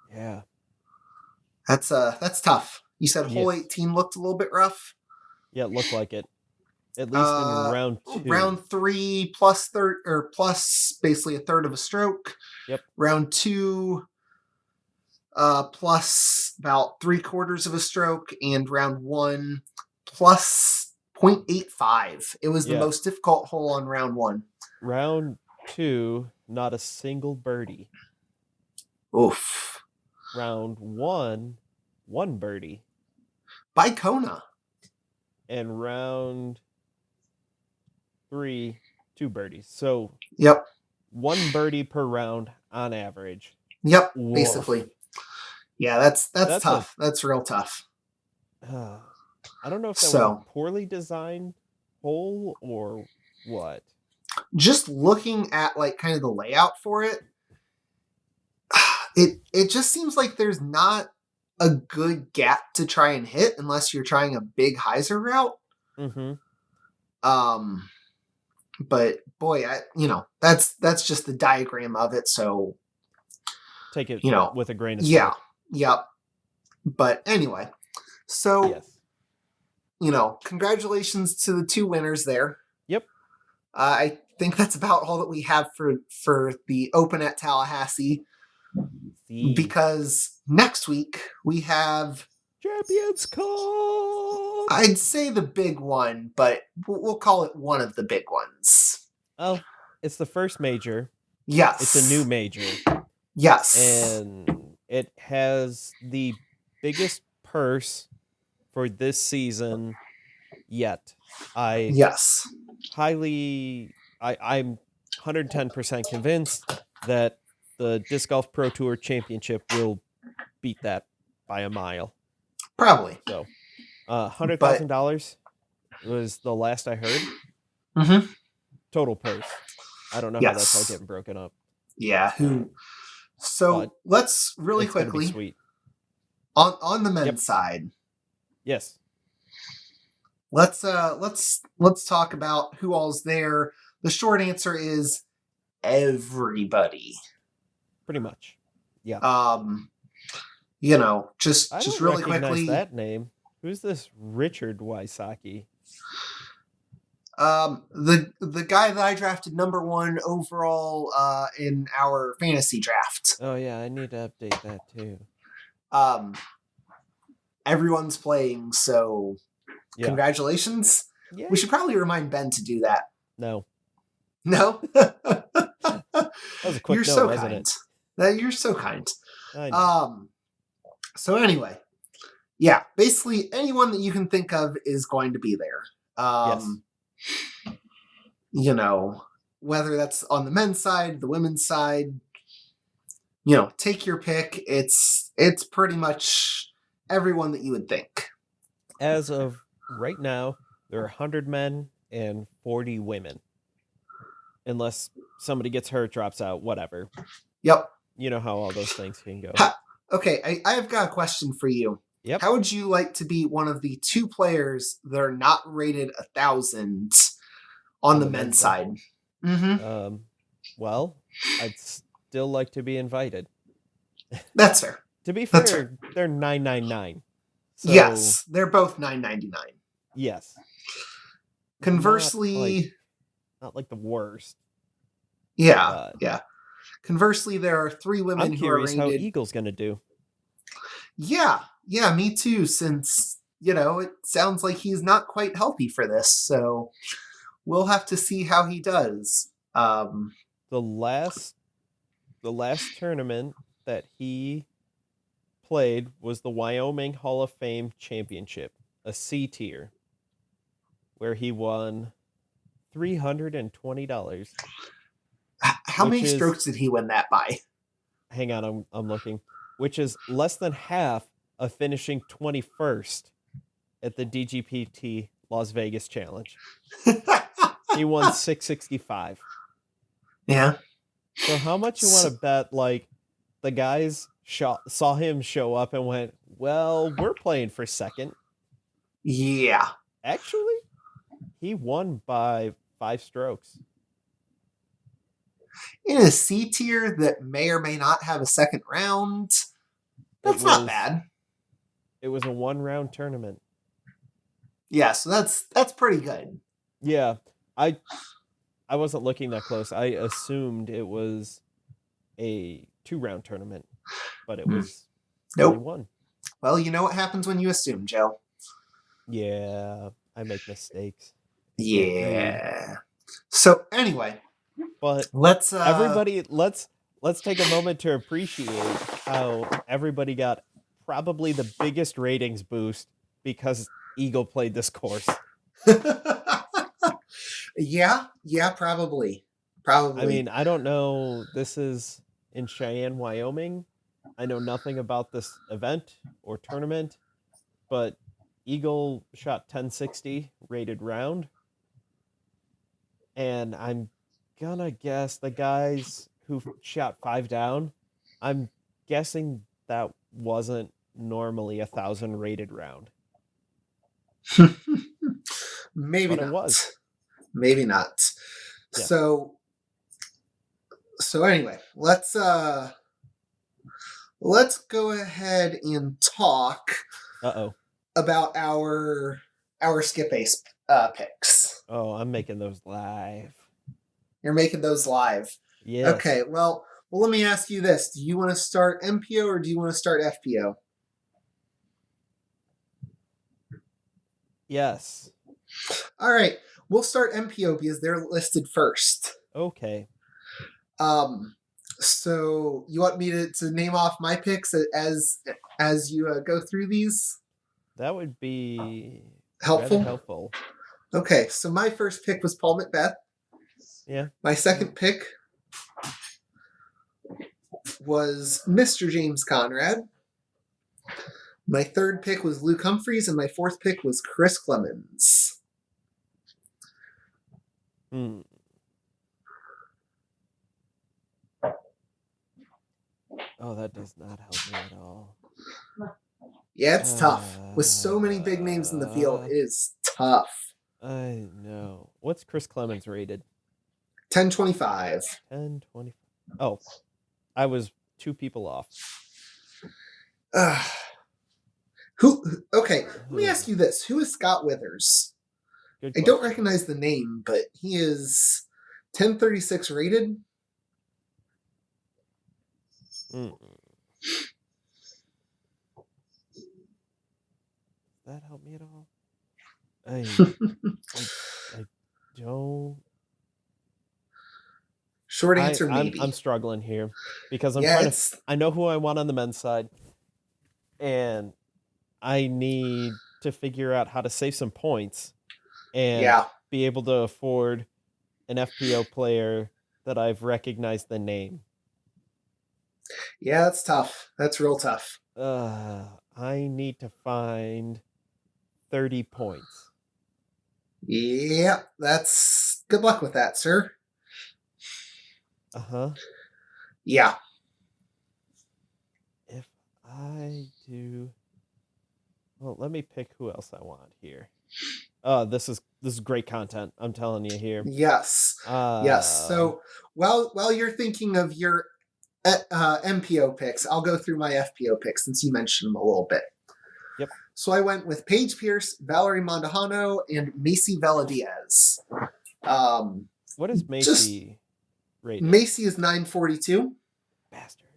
Yeah. That's tough. You said hole Yes. 18 looked a little bit rough. Yeah, it looked like it. At least in round 2. Round 3 plus basically a third of a stroke. Yep. Round 2 plus about 3/4 of a stroke, and round 1 plus 0.85. It was the most difficult hole on round 1. Round 2, not a single birdie. Oof. Round 1, 1 birdie. By Kona. And round 3, 2 birdies. So Yep. 1 birdie per round on average. Yep. Woof. Basically. Yeah, that's tough. That's real tough. I don't know if that was a poorly designed hole or what. Just looking at like kind of the layout for it, it just seems like there's not a good gap to try and hit unless you're trying a big hyzer route. Mm-hmm. But boy, that's just the diagram of it. So take it with a grain of salt. Yeah. Yep. But anyway, so congratulations to the 2 winners there. Yep. I think that's about all that we have for the Open at Tallahassee. Because next week we have Champions Cup. I'd say the big one, but we'll call it one of the big ones. Oh, it's the first major. Yes. It's a new major. Yes. And it has the biggest purse for this season yet. I'm 110% convinced that the Disc Golf Pro Tour Championship will beat that by a mile. Probably. So, $100,000 was the last I heard. Mm-hmm. Total purse. I don't know how that's all getting broken up. Yeah. So let's really quickly sweet. on the men's side. Yes. Let's talk about who all's there. The short answer is everybody. Pretty much. Yeah. Just really quickly. That name. Who's this Richard Wysocki? The guy that I drafted number 1 overall in our fantasy draft. Oh yeah, I need to update that too. Everyone's playing, so congratulations. Yeah. We should probably remind Ben to do that. No. That was a quick You're note, so wasn't kind. it? You're so kind. I know. So anyway, basically anyone that you can think of is going to be there. Whether that's on the men's side, the women's side, take your pick. It's pretty much everyone that you would think. As of right now, there are 100 men and 40 women. Unless somebody gets hurt, drops out, whatever. Yep. You know how all those things can go. Okay, I've got a question for you. Yep. How would you like to be one of the 2 players that are not rated 1,000 on the men's side? Mm-hmm. Well, I'd still like to be invited. That's fair. To be fair, they're $9.99. So, yes, they're both $9.99. Yes. Conversely, not like the worst. Yeah, yeah. Conversely, there are 3 women who are rated. I'm curious how Eagle's going to do. Yeah, me too, since, it sounds like he's not quite healthy for this, so we'll have to see how he does. The last tournament that he played was the Wyoming Hall of Fame Championship, a C tier, where he won $320. How many strokes did he win that by? Hang on, I'm looking. Which is less than half of finishing 21st at the DGPT Las Vegas Challenge. He won $665. Yeah. So how much you want to bet, like, the guys saw him show up and went, well, we're playing for second. Yeah. Actually, he won by 5 strokes. In a C tier that may or may not have a second round, that's not bad. It was a 1-round tournament. Yeah, so that's pretty good. Yeah, I wasn't looking that close. I assumed it was a 2-round tournament, but it was only one. Well, you know what happens when you assume, Joe. Yeah, I make mistakes. Yeah. So anyway, but let's take a moment to appreciate how everybody got probably the biggest ratings boost because Eagle played this course. Yeah, probably. I mean, I don't know. This is in Cheyenne, Wyoming. I know nothing about this event or tournament, but Eagle shot 1060 rated round. And I'm gonna guess the guys who shot 5 down, I'm guessing that wasn't normally 1,000 rated round. Maybe but not. It was. Maybe not. Yeah. So anyway, let's go ahead and talk about our skip ace picks. Oh, I'm making those live. You're making those live. Yes. Okay, well, let me ask you this. Do you want to start MPO or do you want to start FPO? Yes. All right. We'll start MPO because they're listed first. Okay. So you want me to name off my picks as you go through these? That would be helpful. Okay, so my first pick was Paul Macbeth. Yeah. My second pick was Mr. James Conrad. My third pick was Luke Humphreys, and my fourth pick was Chris Clemens. Oh, that does not help me at all. Yeah, it's tough. With so many big names in the field, it is tough. I know. What's Chris Clemens rated? 1025. 1025. Oh, I was 2 people off. Okay, let me ask you this. Who is Scott Withers? I don't recognize the name, but he is 1036 rated. Does that help me at all? I don't. Short answer, maybe. I'm struggling here because I'm trying to. I know who I want on the men's side, and I need to figure out how to save some points and be able to afford an FPO player that I've recognized the name. Yeah, that's tough. That's real tough. I need to find 30 points. Yeah, that's good luck with that, sir. Yeah. If I do, well, let me pick who else I want here. This is great content. I'm telling you here. Yes. Yes. So while you're thinking of your MPO picks, I'll go through my FPO picks since you mentioned them a little bit. Yep. So I went with Paige Pierce, Valerie Mondahano, and Macy Veladiaz. What is Macy rated? Macy is 942. Bastard.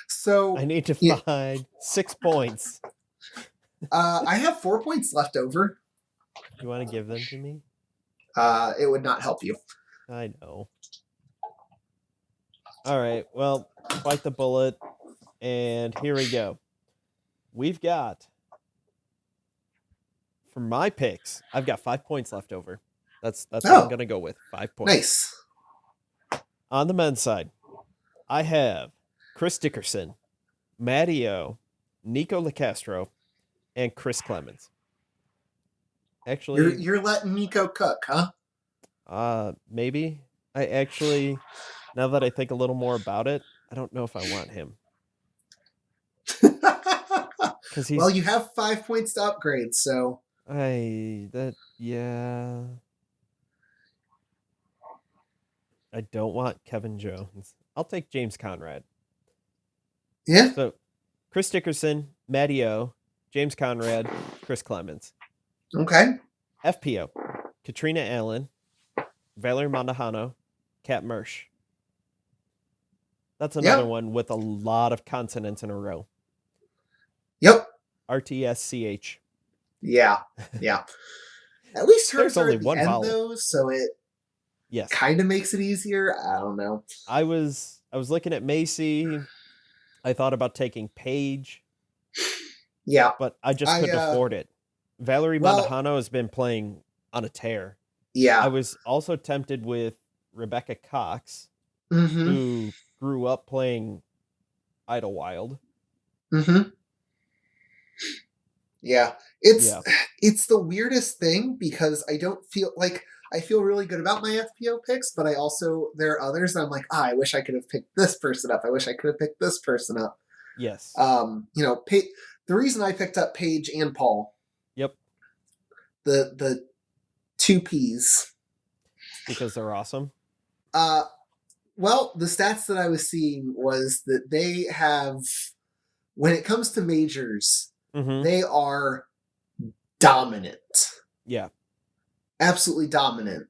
So I need to find 6 points. I have 4 points left over. You want to give them to me? It would not help you. I know. All right. Well, bite the bullet, and here we go. We've got, for my picks, I've got 5 points left over. That's what I'm gonna go with. 5 points. Nice. On the men's side, I have Chris Dickerson, Matty O, Nico Lacastro, and Chris Clemens. Actually, you're letting Nico cook, huh? Maybe. I actually, now that I think a little more about it, I don't know if I want him. because he's. Well, you have 5 points to upgrade, so. Yeah. I don't want Kevin Jones. I'll take James Conrad. Yeah. So, Chris Dickerson, Matty O, James Conrad, Chris Clemens. Okay. FPO, Katrina Allen, Valerie Mondahano, Kat Mersch. That's another one with a lot of consonants in a row. Yep. RTSCH. Yeah. At least hers There's are only at the one end, vowel. though, so it kind of makes it easier. I don't know. I was looking at Macy. I thought about taking Paige. Yeah. But I just couldn't afford it. Valerie Mondahano has been playing on a tear. Yeah. I was also tempted with Rebecca Cox, who grew up playing Idlewild. Yeah. It's the weirdest thing because I don't feel like I feel really good about my FPO picks, but there are others that I'm like, I wish I could have picked this person up. I wish I could have picked this person up. Yes. The reason I picked up Paige and Paul. Yep. The two Ps. Because they're awesome. Well, the stats that I was seeing was that they have, when it comes to majors, they are dominant. Yeah. Absolutely dominant.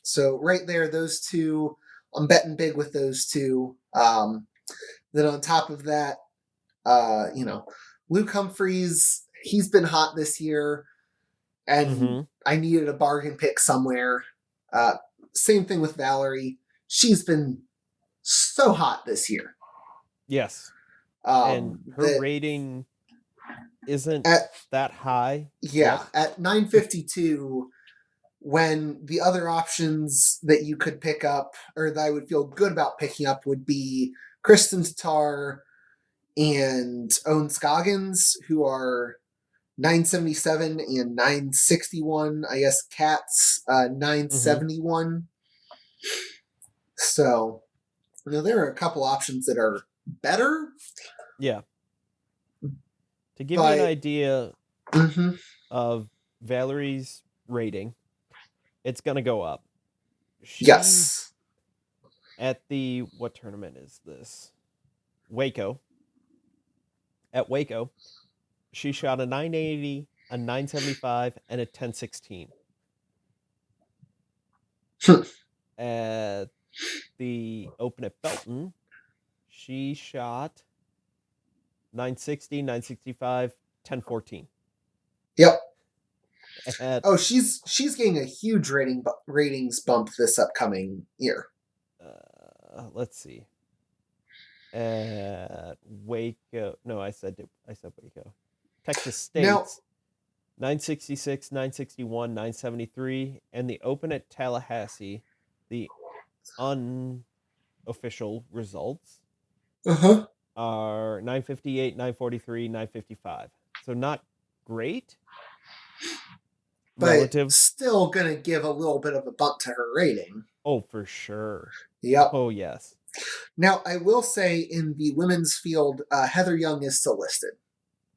So right there, those two, I'm betting big with those two. Then on top of that, Luke Humphreys, he's been hot this year, and I needed a bargain pick somewhere. Same thing with Valerie. She's been so hot this year. Yes. And her rating isn't that high. Yeah, at 952, when the other options that you could pick up, or that I would feel good about picking up, would be Kristen Tatar and Owen Scoggins, who are 977 and 961. I guess Kat's 971. So, there are a couple options that are better. Yeah. To give you an idea of Valerie's rating, it's going to go up. Yes. At what tournament is this? Waco. At Waco, she shot a 980, a 975, and a 1016. At the Open at Belton, she shot 960, 965, 1014. Yep. She's getting a huge ratings bump this upcoming year. Let's see. At Waco, no, I said Waco. Texas State, 966, 961, 973, and the Open at Tallahassee, the unofficial results are 958, 943, 955. So not great. But still going to give a little bit of a bump to her rating. Oh, for sure. Yep. Oh, yes. Now, I will say in the women's field, Heather Young is still listed.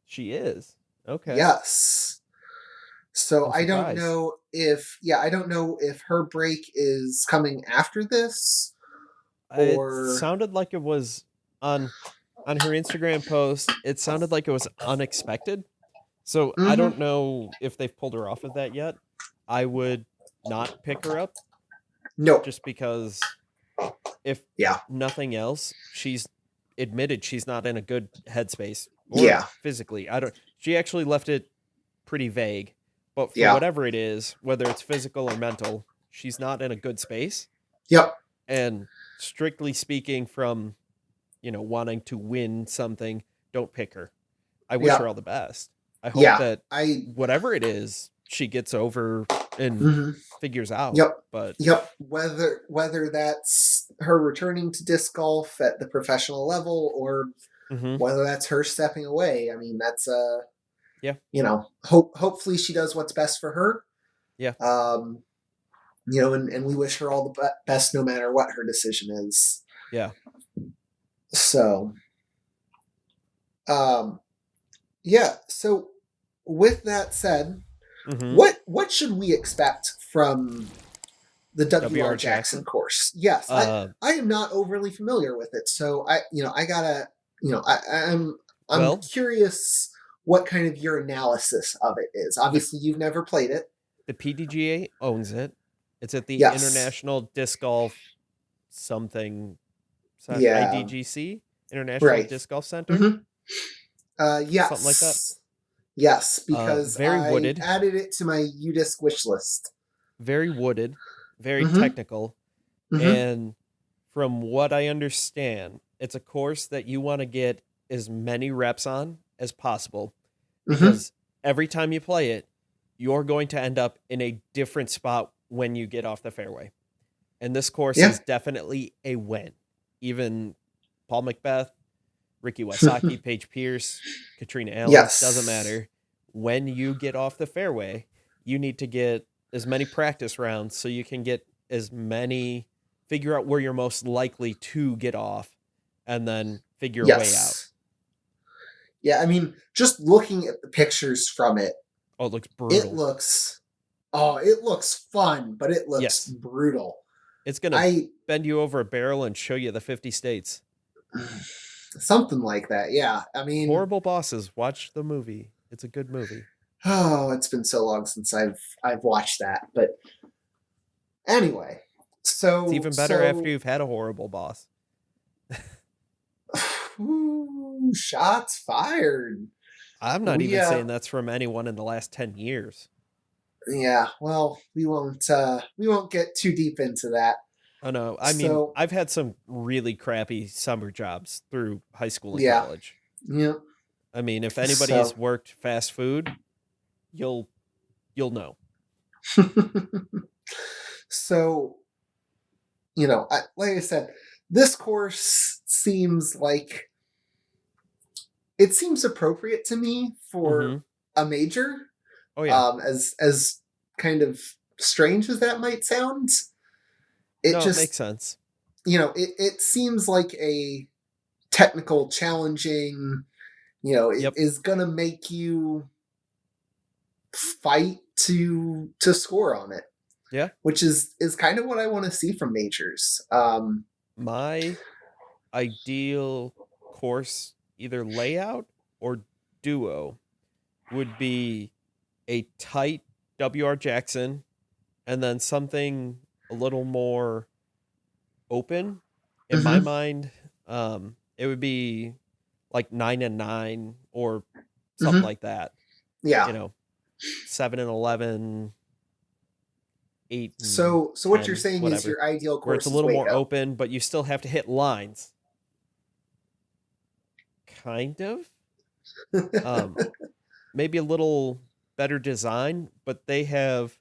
She is? Okay. Yes. So I don't know if her break is coming after this. Or... It sounded like it was on her Instagram post. It sounded like it was unexpected. So I don't know if they've pulled her off of that yet. I would not pick her up. No. Just because if nothing else, she's admitted she's not in a good headspace. Or physically. She actually left it pretty vague. But for whatever it is, whether it's physical or mental, she's not in a good space. Yep. And strictly speaking from, wanting to win something, don't pick her. I wish her all the best. I hope that whatever it is, she gets over and figures out. Yep. But whether that's her returning to disc golf at the professional level or whether that's her stepping away. I mean, that's hopefully she does what's best for her. Yeah. And we wish her all the best no matter what her decision is. Yeah. So Yeah. So with that said, Mm-hmm. what should we expect from the W.R. W.R. Jackson Jackson. course? Yes, Uh, I am not overly familiar with it, so I gotta, I'm well, curious what kind of your analysis of it is. the Obviously, you've never played it. the PDGA owns it. It's at the Yes. International Disc Golf something Yeah. IDGC, International Right. Disc Golf Center, hmm something like that. Yes. Yes, because Very I wooded, added it to my UDisc wish list. very wooded, very hmm technical, hmm and from what I understand, it's a course that you want to get as many reps on as possible hmm because every time you play it, you're going to end up in a different spot when you get off the fairway. And this course Yeah. is definitely a win. Even Paul Macbeth, Ricky Wysocki, Paige Pierce, Katrina Allen, doesn't Yes. matter. When you get off the fairway, you need to get as many practice rounds so you can get as many, figure out where you're most likely to get off, and then figure a way out. Yes. Yeah, I mean, just looking at the pictures from it, Oh, it looks it brutal. looks it looks fun, but it looks Yes. brutal. It's going to I bend you over a barrel and show you the 50 states. something like that. Yeah. I mean, Horrible Bosses. Watch the movie. It's a good movie. oh, it's been so long since I've watched that, but anyway. It's So even better after you've had a horrible boss. ooh, shots fired. I'm not We even saying that's from anyone in the last 10 years. yeah, well, we won't get too deep into that. Oh, no. I mean, So, I've had some really crappy summer jobs through high school and yeah. college. Yeah. I mean, if anybody's So, worked fast food, you'll know. so like I said, this course seems like it seems appropriate to me for Mm-hmm. a major. Oh, yeah. As kind of strange as that might sound, it No, it makes just sense. it seems like a technical, challenging. It Yep. is gonna make you fight to score on it. Yeah. Which is kind of what I want to see from majors. My ideal course, either layout or duo, would be a tight W.R. Jackson and then something a little more open. In my mhm, mind, it would be like 9 and 9 or something mhm. like that. Yeah. You know, 7 and 11, 8 and So what you're 10, saying is whatever, your ideal where it's a course is little more Waco. open, but you still have to hit lines. Kind of. Um, maybe a little better design, but they have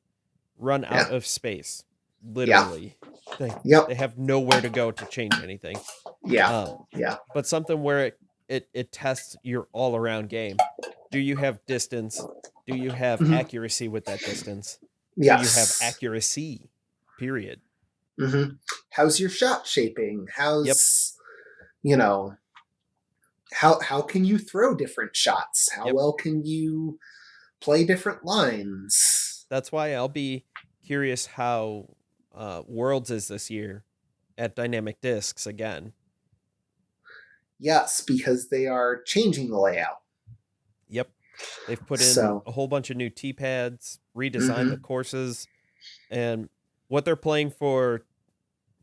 run out Yeah. of space. Yeah. Literally, they Yep. they have nowhere to go to change anything. Yeah. Um, Yeah. but something where it tests your all around game. Do you have distance? Do you have Mhm. accuracy with that distance? Do you have Yes. accuracy? Period. How's your shot shaping? Yep. How's you know how can you throw different shots? How Yep. well can you play different lines? That's why I'll be curious how Worlds is this year at Dynamic Discs again. Yes, because they are changing the layout. Yep. They've put in So, a whole bunch of new tee pads, redesigned the mhm. courses, and what they're playing for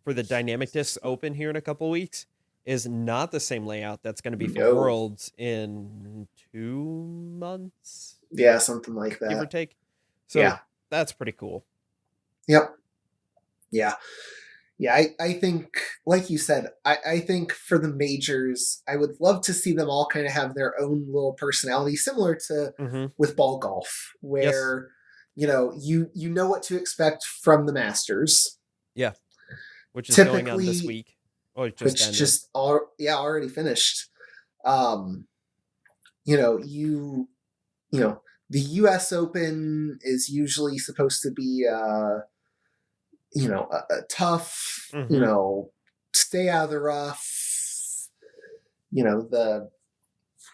the Dynamic Discs Open here in a couple weeks is not the same layout that's going to be for No. Worlds in 2 months, Yeah, something like give or that. take. Yeah. So that's pretty cool. Yep. Yeah. Yeah, I think, like you said, I think for the majors, I would love to see them all kind of have their own little personality, similar to Mm-hmm. with ball golf, Yes. where you know what to expect from the Masters. Yeah. Which is going on this Typically, week. Oh, it just which ended. just already finished. Um, you know, you know the U.S. Open is usually supposed to be a tough, Mm-hmm. stay out of the rough, the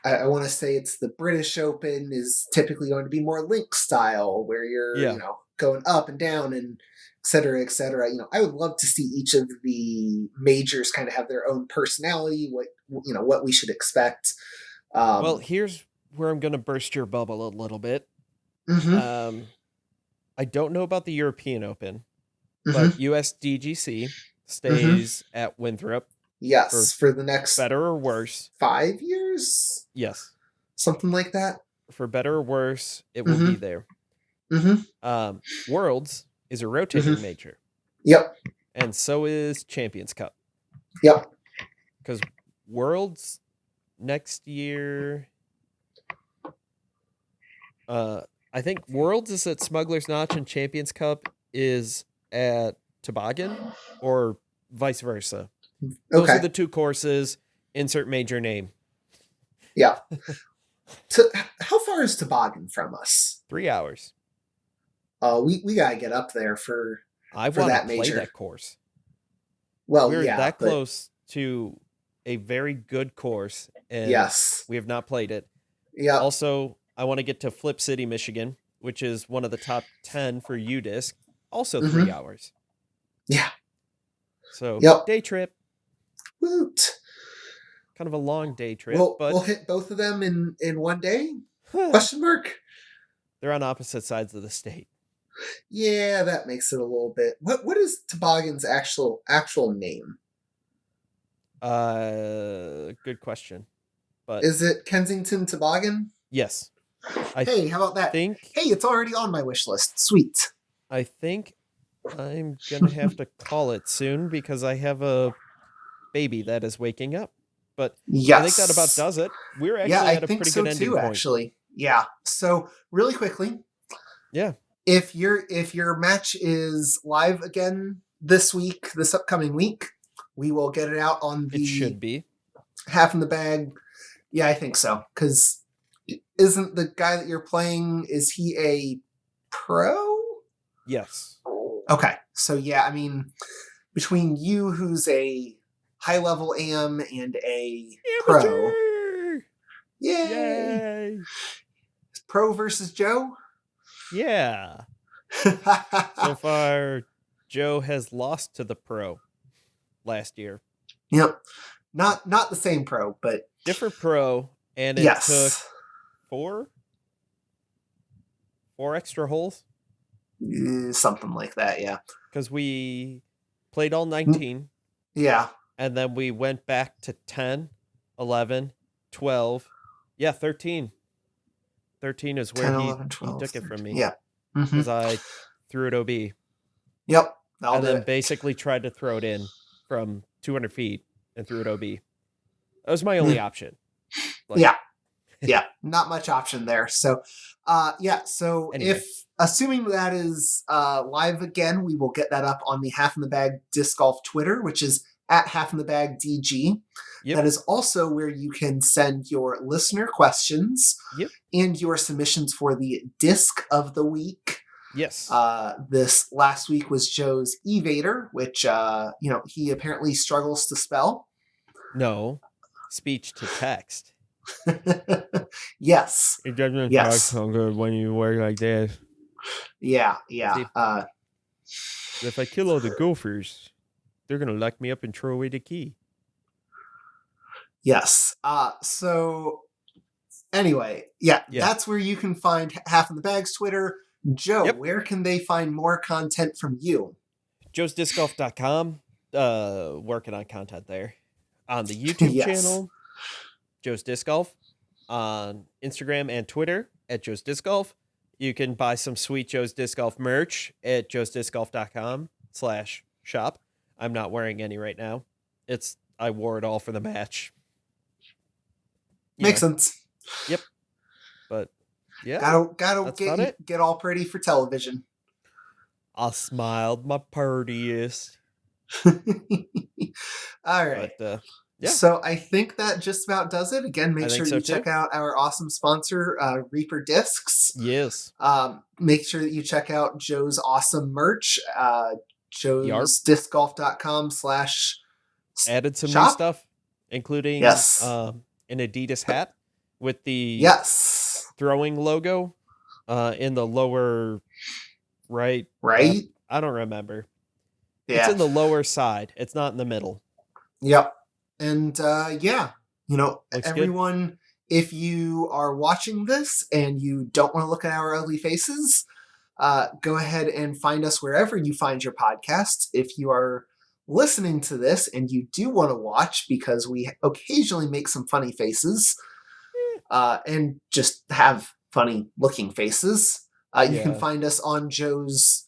I want to say it's the British Open is typically going to be more link style, where you're going up and down and et cetera, et cetera. I would love to see each of the majors kind of have their own personality. What we should expect. Well, here's where I'm going to burst your bubble a little bit. Mm-hmm. I don't know about the European Open, Mm-hmm. but USDGC stays at Winthrop. Yes, for the next better or worse 5 years. Yes, something like that. For better or worse, it will be there. Mm-hmm. Worlds is a rotating major. Yep. And so is Champions Cup. Yep. Because Worlds next year, I think Worlds is at Smuggler's Notch and Champions Cup is at Toboggan, or vice versa. Those are the two courses. Insert major name. Yeah. How far is Toboggan from us? 3 hours. We gotta get up there for want that to play major. that course. Well, we're that close to a very good course, and yes, we have not played it. Yeah. Also, I want to get to Flip City, Michigan, which is one of the top 10 for UDisc. Also 3 hours. Yeah. So day trip. Woot. Kind of a long day trip. But we'll hit both of them in one day? Question mark? They're on opposite sides of the state. Yeah, that makes it a little bit. What is Toboggan's actual name? Good question. But is it Kensington Toboggan? Yes. Hey, how about that? Hey, it's already on my wish list. Sweet. I think I'm going to have to call it soon because I have a baby that is waking up. But I think that about does it. We're actually at a pretty good ending point. Actually. Yeah. So really quickly. Yeah. If your match is live again this upcoming week, we will get it out on the. It should be Half in the Bag. Yeah, I think so. Because isn't the guy that you're playing? Is he a pro? Yes. Okay. So yeah, I mean, between you, who's a high level AM, and a pro. Yay! Pro versus Joe? Yeah. So far, Joe has lost to the pro last year. Yep. Not the same pro, but different pro, and it took four extra holes? Something like that, yeah. Because we played all 19. Yeah. And then we went back to 10, 11, 12. Yeah, 13. 13 is where 10, he 11, 12, took it from me. Yeah. Because I threw it OB. Yep. And then basically tried to throw it in from 200 feet and threw it OB. That was my only option. Yeah. Not much option there. So, So anyway. If assuming that is live again, we will get that up on the Half in the Bag Disc Golf Twitter, which is at Half in the Bag DG. Yep. That is also where you can send your listener questions and your submissions for the Disc of the Week. Yes. This last week was Joe's Evader, which he apparently struggles to spell. No, speech to text. Yes. It doesn't talk so good when you work like this. Yeah. If I kill all the gophers, they're gonna lock me up and throw away the key. Yes. So anyway, that's where you can find Half in the Bag's Twitter. Joe, where can they find more content from you? joesdiscgolf.com. Working on content there. On the YouTube channel, Joe's Disc Golf. On Instagram and Twitter at Joe's Disc Golf. You can buy some sweet Joe's Disc Golf merch at joesdiscgolf.com/shop. I'm not wearing any right now. I wore it all for the match. Makes sense. Yep. But yeah. Gotta get all pretty for television. I smiled my prettiest. All right. But, So I think that just about does it. Again, make sure you check out our awesome sponsor, Reaper Discs. Yes. Make sure that you check out Joe's awesome merch, joesdiscgolf.com/ added some shop. new stuff, including an Adidas hat with the Yes. throwing logo in the lower right. Right? I don't remember. Yeah. It's in the lower side. It's not in the middle. Yep. And yeah, Looks everyone, good. If you are watching this and you don't want to look at our ugly faces, go ahead and find us wherever you find your podcasts. If you are listening to this and you do want to watch, because we occasionally make some funny faces and just have funny looking faces, you can find us on Joe's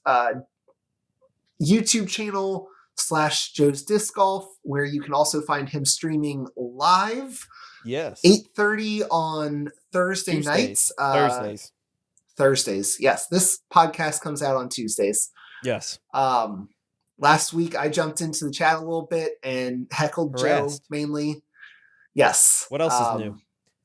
YouTube channel /Joe's Disc Golf, where you can also find him streaming live. Yes. 8:30 on Thursday nights. Thursdays. Yes. This podcast comes out on Tuesdays. Yes. Last week I jumped into the chat a little bit and heckled Joe mainly. Yes. What else is new?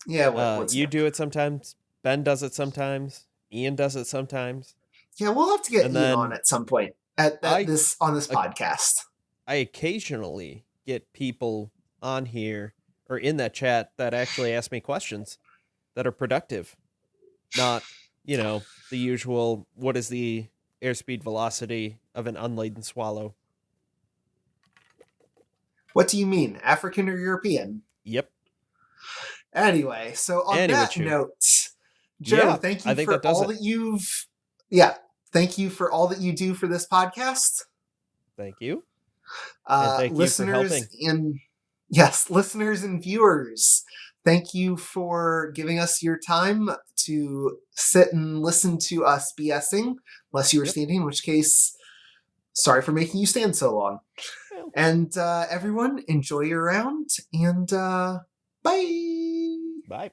Yeah. What's you new? do it sometimes. Ben does it sometimes. Ian does it sometimes. Yeah, we'll have to get Ian on at some point on this podcast. I occasionally get people on here or in that chat that actually ask me questions that are productive. Not, the usual, what is the airspeed velocity of an unladen swallow? What do you mean? African or European? Yep. Anyway, so on that note, Joe, thank you for all that you've... Yeah, thank you for all that you do for this podcast. Thank you. And thank listeners you for helping. Listeners and viewers, thank you for giving us your time to sit and listen to us BSing, unless you were standing, in which case, sorry for making you stand so long. Well. And everyone, enjoy your round, and bye! Bye.